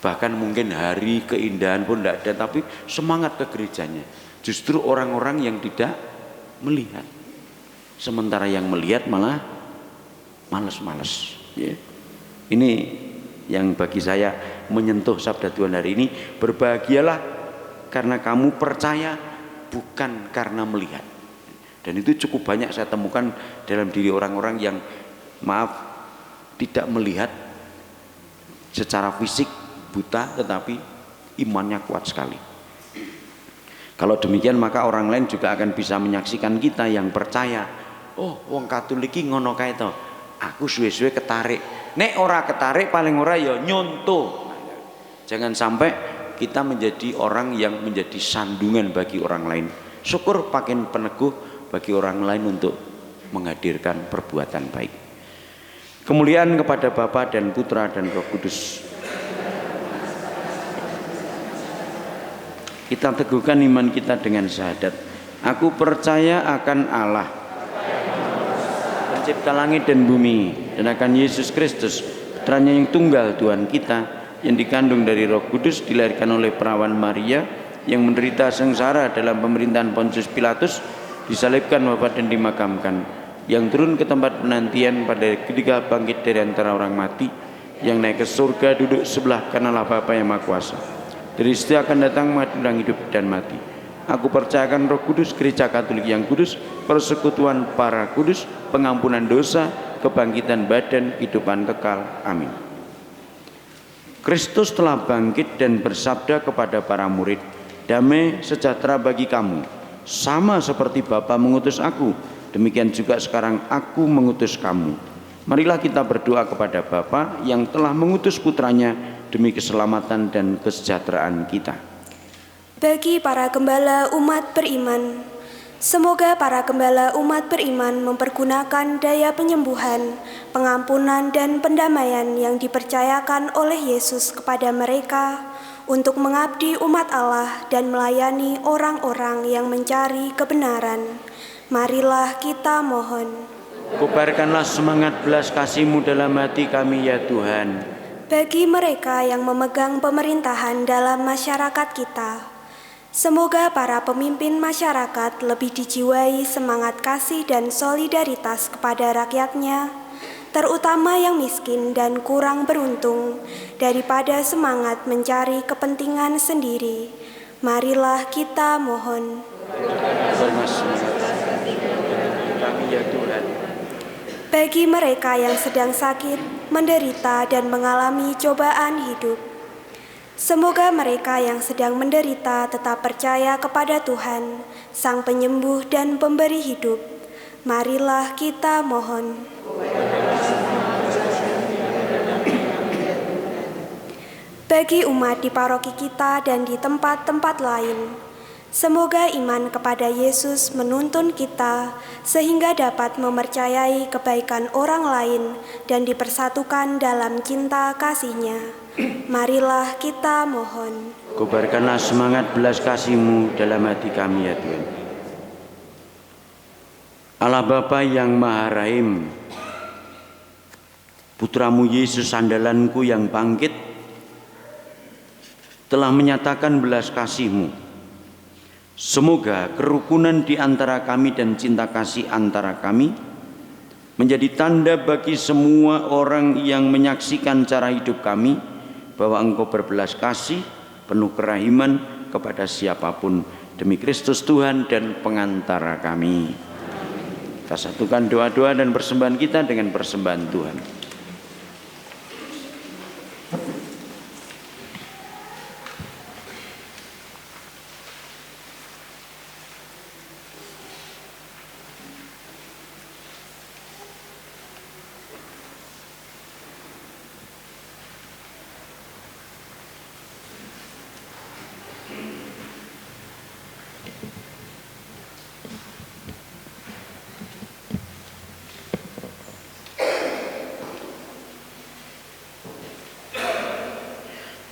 Bahkan mungkin hari keindahan pun tidak ada, tapi semangat ke gerejanya. Justru orang-orang yang tidak melihat. Sementara yang melihat malah males-males. Ya. Ini yang bagi saya menyentuh sabda Tuhan hari ini. Berbahagialah karena kamu percaya, bukan karena melihat. Dan itu cukup banyak saya temukan dalam diri orang-orang yang tidak melihat secara fisik, buta, tetapi imannya kuat sekali. Kalau demikian maka orang lain juga akan bisa menyaksikan kita yang percaya. Oh, wong Katolik iki ngono kae to. Aku suwe-suwe ketarik. Nek ora ketarik paling ora ya nyontoh. Jangan sampai kita menjadi orang yang menjadi sandungan bagi orang lain. Syukur pakin peneguh bagi orang lain untuk menghadirkan perbuatan baik. Kemuliaan kepada Bapa dan Putra dan Roh Kudus. Kita teguhkan iman kita dengan syahadat. Aku percaya akan Allah, pencipta langit dan bumi, dan akan Yesus Kristus, putranya yang tunggal Tuhan kita, yang dikandung dari Roh Kudus, dilahirkan oleh perawan Maria, yang menderita sengsara dalam pemerintahan Pontius Pilatus, disalibkan, wafat dan dimakamkan, yang turun ke tempat penantian pada ketika bangkit dari antara orang mati, yang naik ke surga duduk sebelah kanan Allah Bapa yang Maha Kuasa. Dari situ akan datang mengadili hidup dan mati. Aku percayakan Roh Kudus, Gereja Katolik yang kudus, persekutuan para kudus, pengampunan dosa, kebangkitan badan, kehidupan kekal. Amin. Kristus telah bangkit dan bersabda kepada para murid, damai sejahtera bagi kamu. Sama seperti Bapa mengutus aku, demikian juga sekarang aku mengutus kamu. Marilah kita berdoa kepada Bapa yang telah mengutus putranya demi keselamatan dan kesejahteraan kita. Bagi para gembala umat beriman, semoga para gembala umat beriman mempergunakan daya penyembuhan, pengampunan dan pendamaian yang dipercayakan oleh Yesus kepada mereka untuk mengabdi umat Allah dan melayani orang-orang yang mencari kebenaran. Marilah kita mohon. Kobarkanlah semangat belas kasih-Mu dalam hati kami ya Tuhan. Bagi mereka yang memegang pemerintahan dalam masyarakat kita, semoga para pemimpin masyarakat lebih dijiwai semangat kasih dan solidaritas kepada rakyatnya, terutama yang miskin dan kurang beruntung, daripada semangat mencari kepentingan sendiri. Marilah kita mohon. Kami ya Tuhan. Bagi mereka yang sedang sakit, menderita dan mengalami cobaan hidup, semoga mereka yang sedang menderita tetap percaya kepada Tuhan, Sang Penyembuh dan Pemberi hidup. Marilah kita mohon. Bagi umat di paroki kita dan di tempat-tempat lain, semoga iman kepada Yesus menuntun kita sehingga dapat mempercayai kebaikan orang lain dan dipersatukan dalam cinta kasih-Nya. Marilah kita mohon. Kobarkanlah semangat belas kasih-Mu dalam hati kami ya Tuhan. Allah Bapa yang Maha Rahim, Putramu Yesus andalanku yang bangkit, telah menyatakan belas kasih-Mu. Semoga kerukunan di antara kami dan cinta kasih antara kami menjadi tanda bagi semua orang yang menyaksikan cara hidup kami bahwa Engkau berbelas kasih, penuh kerahiman kepada siapapun, demi Kristus Tuhan dan pengantara kami. Kita satukan doa-doa dan persembahan kita dengan persembahan Tuhan.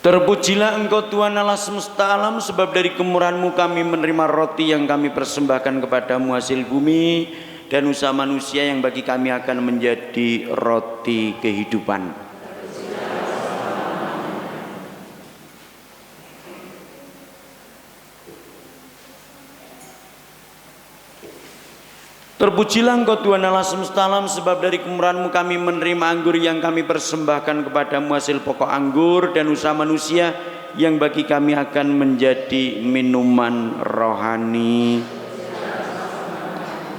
Terpujilah Engkau Tuhan Allah semesta alam, sebab dari kemurahan-Mu kami menerima roti yang kami persembahkan kepadamu, hasil bumi dan usaha manusia yang bagi kami akan menjadi roti kehidupan. Terpujilah Engkau Tuhan Allah semesta alam, sebab dari kemurahan-Mu kami menerima anggur yang kami persembahkan kepadamu, hasil pokok anggur dan usaha manusia yang bagi kami akan menjadi minuman rohani.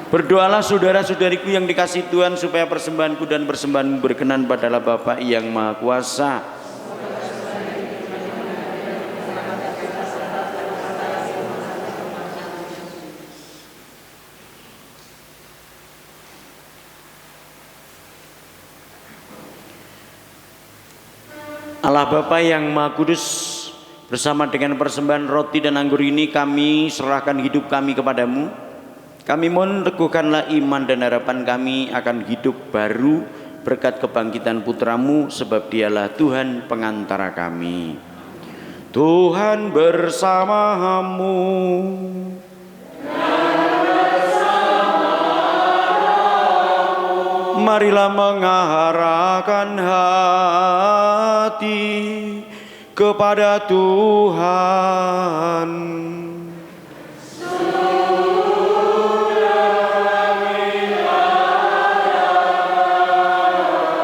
Berdoalah saudara-saudariku yang dikasihi Tuhan, supaya persembahanku dan persembahanmu berkenan pada Allah Bapa yang Maha Kuasa. Allah Bapa yang Maha Kudus, bersama dengan persembahan roti dan anggur ini kami serahkan hidup kami kepadamu. Kami mohon teguhkanlah iman dan harapan kami akan hidup baru berkat kebangkitan putramu, sebab dialah Tuhan pengantara kami. Tuhan bersamamu. Marilah mengarahkan hati kepada Tuhan.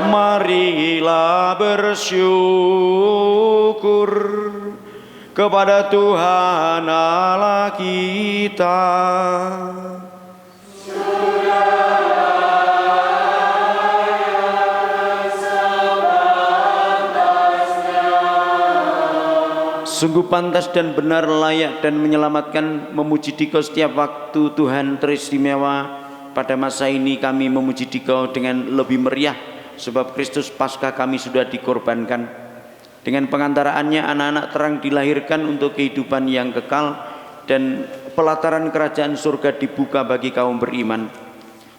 Marilah bersyukur kepada Tuhan Allah kita. Sungguh pantas dan benar, layak dan menyelamatkan, memuji Dikau setiap waktu Tuhan teristimewa. Pada masa ini kami memuji Dikau dengan lebih meriah, sebab Kristus Paskah kami sudah dikorbankan. Dengan pengantaraannya anak-anak terang dilahirkan untuk kehidupan yang kekal, dan pelataran kerajaan surga dibuka bagi kaum beriman.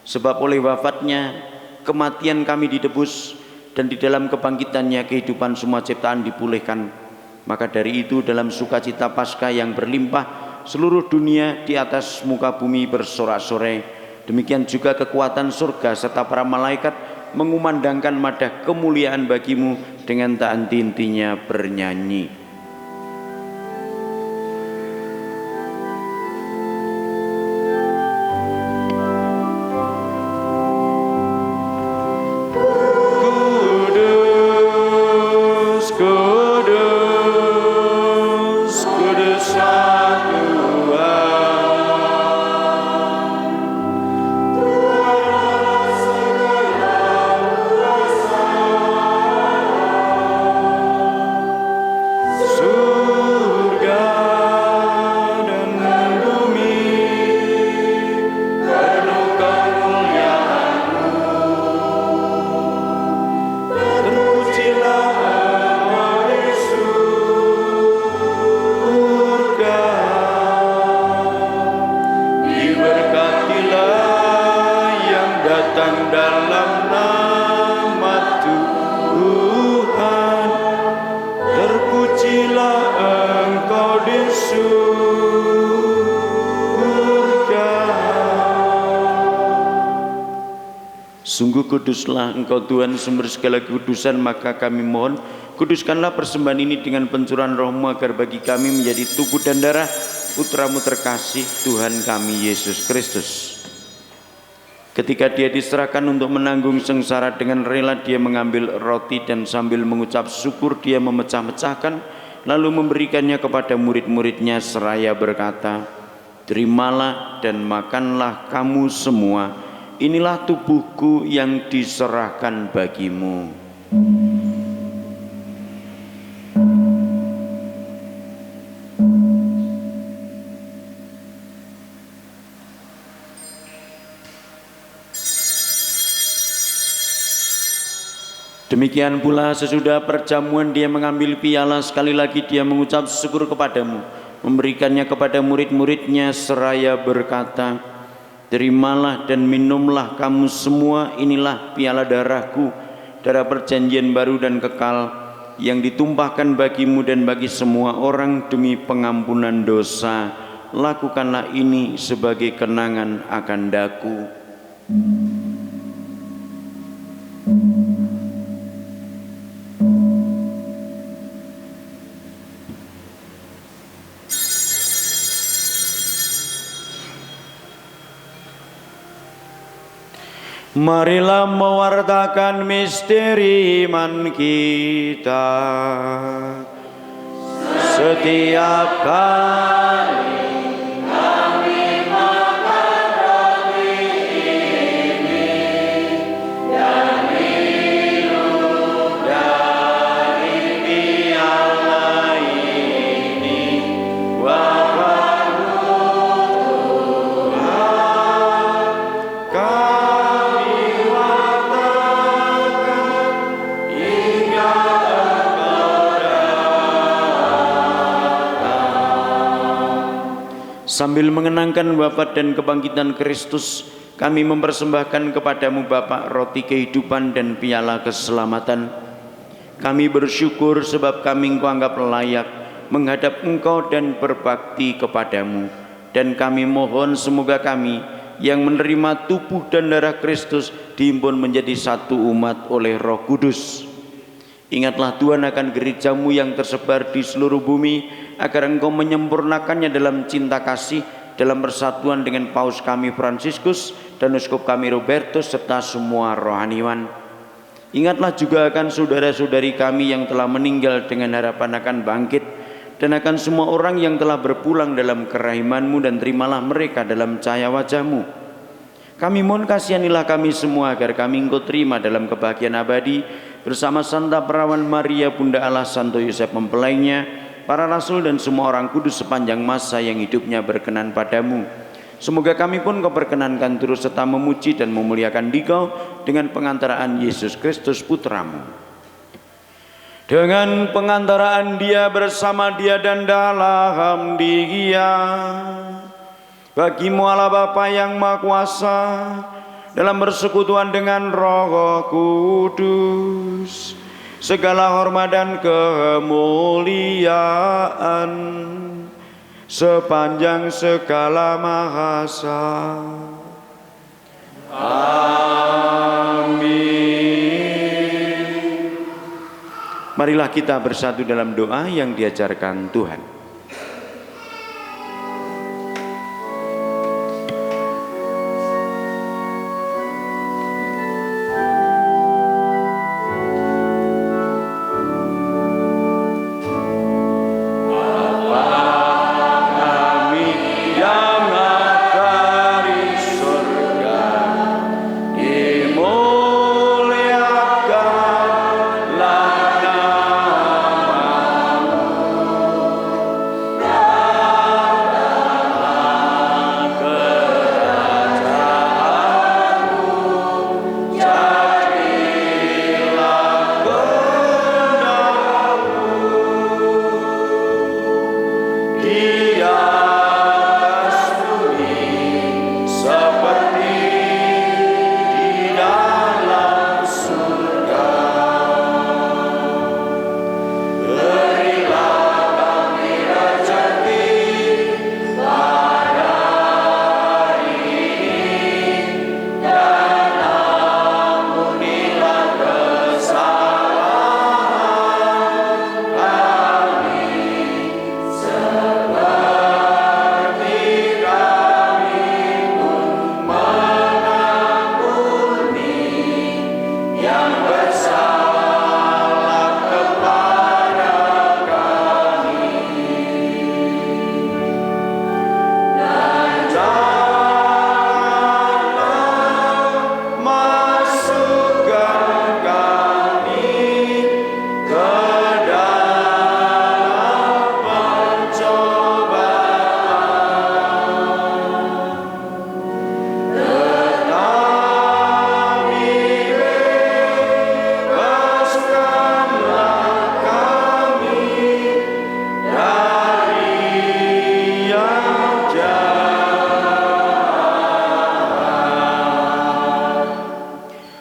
Sebab oleh wafatnya kematian kami ditebus, dan di dalam kebangkitannya kehidupan semua ciptaan dipulihkan. Maka dari itu dalam sukacita Paskah yang berlimpah, seluruh dunia di atas muka bumi bersorak-sorai. Demikian juga kekuatan surga serta para malaikat mengumandangkan madah kemuliaan bagimu dengan tak henti-hentinya bernyanyi. Sungguh kuduslah Engkau Tuhan, sumber segala kekudusan, maka kami mohon kuduskanlah persembahan ini dengan pencurahan Roh-Mu, agar bagi kami menjadi tubuh dan darah Putra-Mu terkasih, Tuhan kami Yesus Kristus. Ketika Dia diserahkan untuk menanggung sengsara, dengan rela Dia mengambil roti dan sambil mengucap syukur Dia memecah-mecahkan, lalu memberikannya kepada murid-muridnya seraya berkata, "Terimalah dan makanlah kamu semua. Inilah tubuhku yang diserahkan bagimu." Demikian pula sesudah perjamuan Dia mengambil piala, sekali lagi Dia mengucap syukur kepadamu, memberikannya kepada murid-muridnya seraya berkata, "Terimalah dan minumlah kamu semua, inilah piala darahku, darah perjanjian baru dan kekal, yang ditumpahkan bagimu dan bagi semua orang demi pengampunan dosa, lakukanlah ini sebagai kenangan akan daku. Marilah mewartakan misteri iman kita. Setiap kali kami makan roti ini dan minum dari piala ini, sambil mengenangkan wafat dan kebangkitan Kristus, kami mempersembahkan kepadamu Bapa roti kehidupan dan piala keselamatan. Kami bersyukur sebab kami Engkau anggap layak menghadap Engkau dan berbakti kepadamu. Dan kami mohon semoga kami yang menerima tubuh dan darah Kristus dihimpun menjadi satu umat oleh Roh Kudus. Ingatlah Tuhan akan gerejamu yang tersebar di seluruh bumi, agar Engkau menyempurnakannya dalam cinta kasih, dalam persatuan dengan Paus kami Fransiskus dan Uskup kami Robertus serta semua rohaniwan. Ingatlah juga akan saudara-saudari kami yang telah meninggal dengan harapan akan bangkit, dan akan semua orang yang telah berpulang dalam kerahiman-Mu, dan terimalah mereka dalam cahaya wajah-Mu. Kami mohon kasihanilah kami semua agar kami Engkau terima dalam kebahagiaan abadi bersama Santa Perawan Maria Bunda Allah, Santo Yosef mempelainya, para rasul dan semua orang kudus sepanjang masa yang hidupnya berkenan padamu. Semoga kami pun Kau perkenankan terus serta memuji dan memuliakan Dikau dengan pengantaraan Yesus Kristus Putramu. Dengan pengantaraan Dia, bersama Dia dan dalam Dia, bagimu Allah Bapa yang Maha Kuasa, dalam persekutuan dengan Roh Kudus, segala hormat dan kemuliaan sepanjang segala masa. Amin. Marilah kita bersatu dalam doa yang diajarkan Tuhan.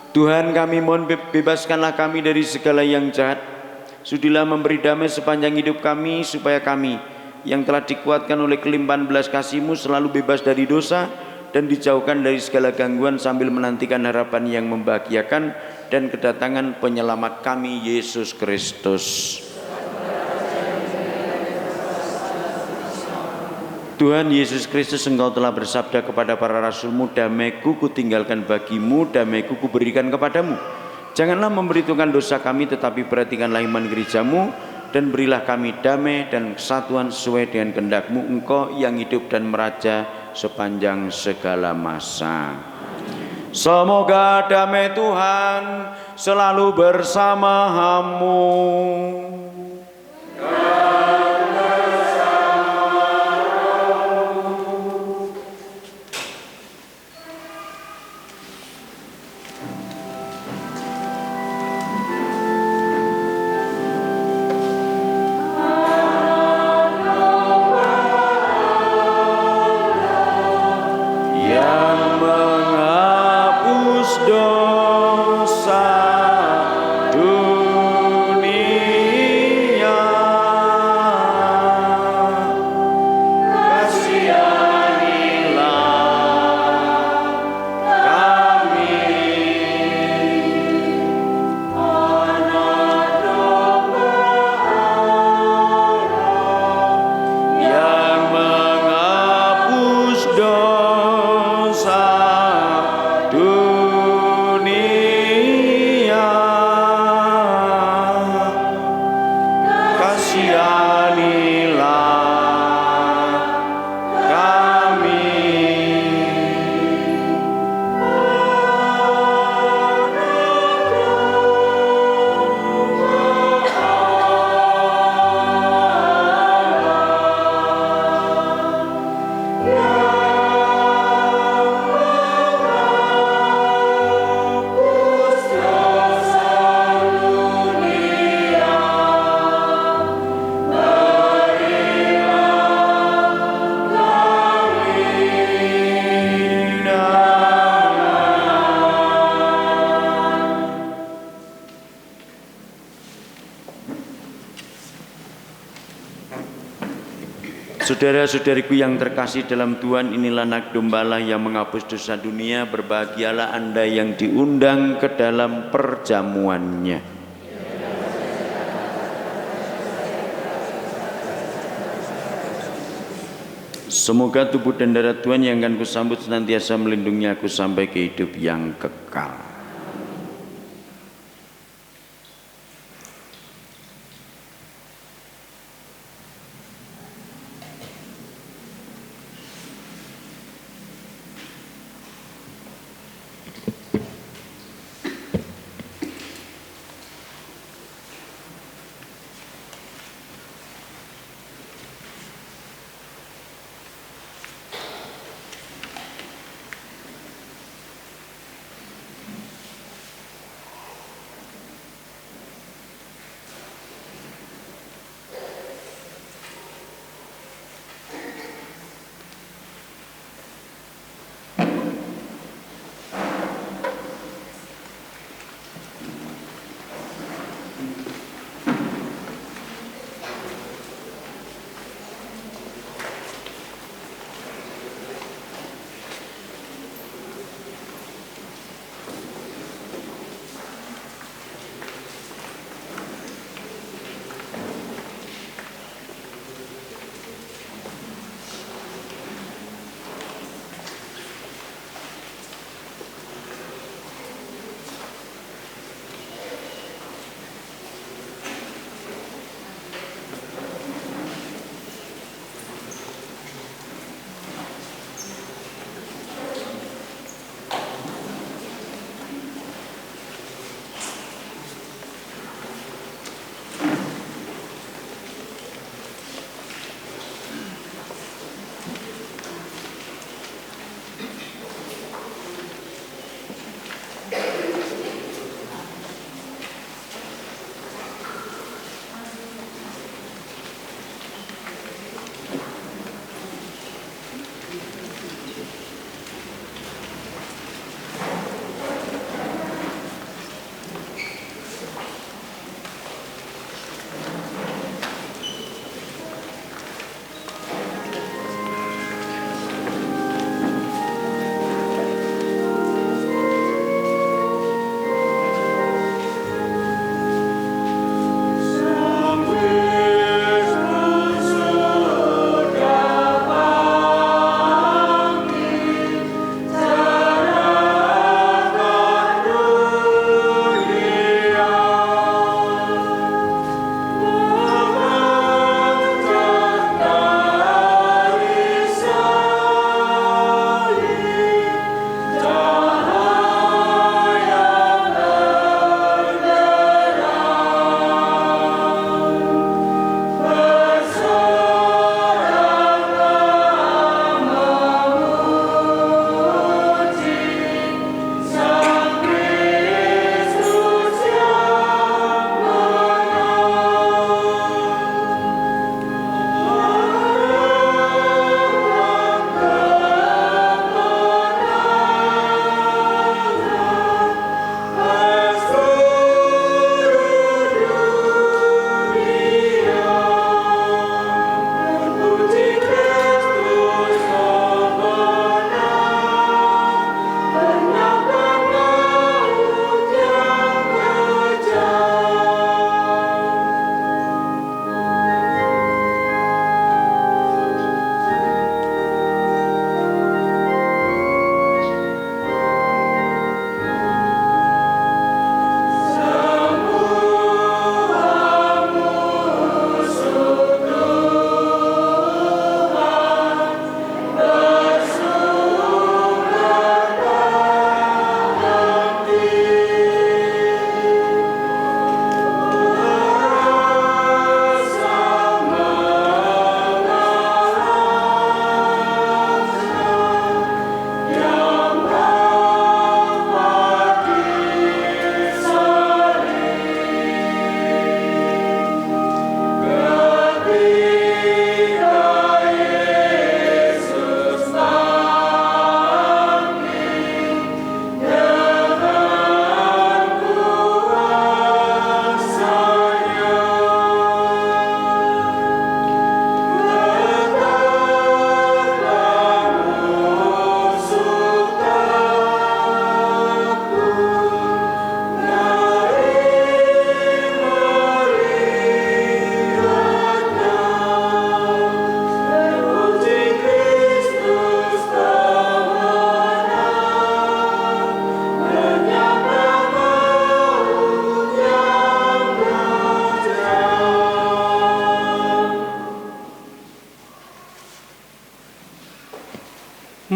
Tuhan, kami mohon bebaskanlah kami dari segala yang jahat, Sudilah memberi damai sepanjang hidup kami, supaya kami yang telah dikuatkan oleh kelimpahan belas kasih-Mu selalu bebas dari dosa dan dijauhkan dari segala gangguan, sambil menantikan harapan yang membahagiakan dan kedatangan penyelamat kami, Yesus Kristus. Tuhan Yesus Kristus, Engkau telah bersabda kepada para rasul-Mu, damai-Ku kutinggalkan bagimu, damai-Ku kuberikan kepadamu. Janganlah memperhitungkan dosa kami, tetapi perhatikanlah iman gereja-Mu, dan berilah kami damai dan kesatuan sesuai dengan kehendak-Mu, Engkau yang hidup dan meraja sepanjang segala masa. Semoga damai Tuhan selalu bersamamu. Saudara-saudariku yang terkasih dalam Tuhan, inilah anak domba Allah yang menghapus dosa dunia. Berbahagialah Anda yang diundang ke dalam perjamuannya. Semoga tubuh dan darah Tuhan yang akan kusambut senantiasa melindungi aku sampai ke hidup yang kekal.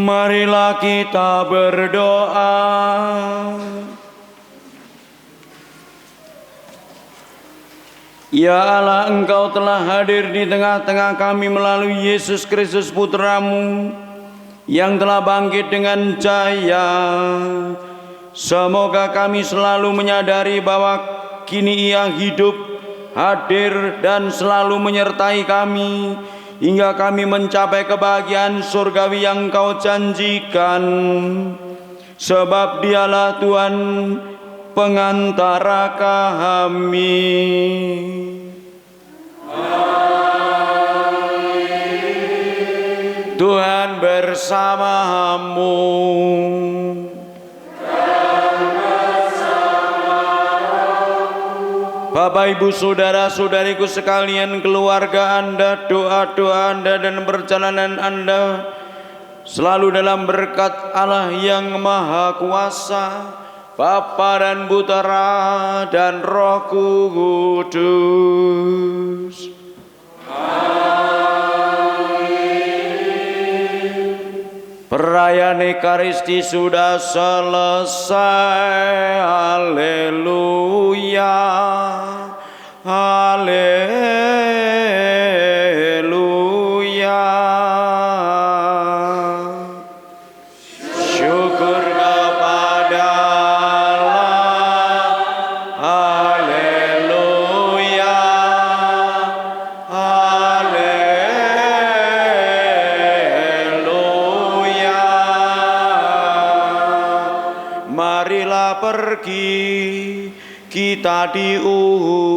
Marilah kita berdoa. Ya Allah, Engkau telah hadir di tengah-tengah kami melalui Yesus Kristus Putra-Mu yang telah bangkit dengan jaya. Semoga kami selalu menyadari bahwa kini Ia hidup, hadir dan selalu menyertai kami hingga kami mencapai kebahagiaan surgawi yang Kau janjikan. Sebab Dialah Tuhan pengantara kami. Amin. Tuhan bersamamu. Bapak, Ibu, Saudara-saudariku sekalian, keluarga Anda, doa-doa Anda dan perjalanan Anda selalu dalam berkat Allah yang Maha Kuasa, Bapa dan Putra dan Roh Kudus. Amin. Perayaan Ekaristi sudah selesai. Haleluya. Haleluya. Syukur kepada Allah. Haleluya. Haleluya. Marilah pergi, kita diutus.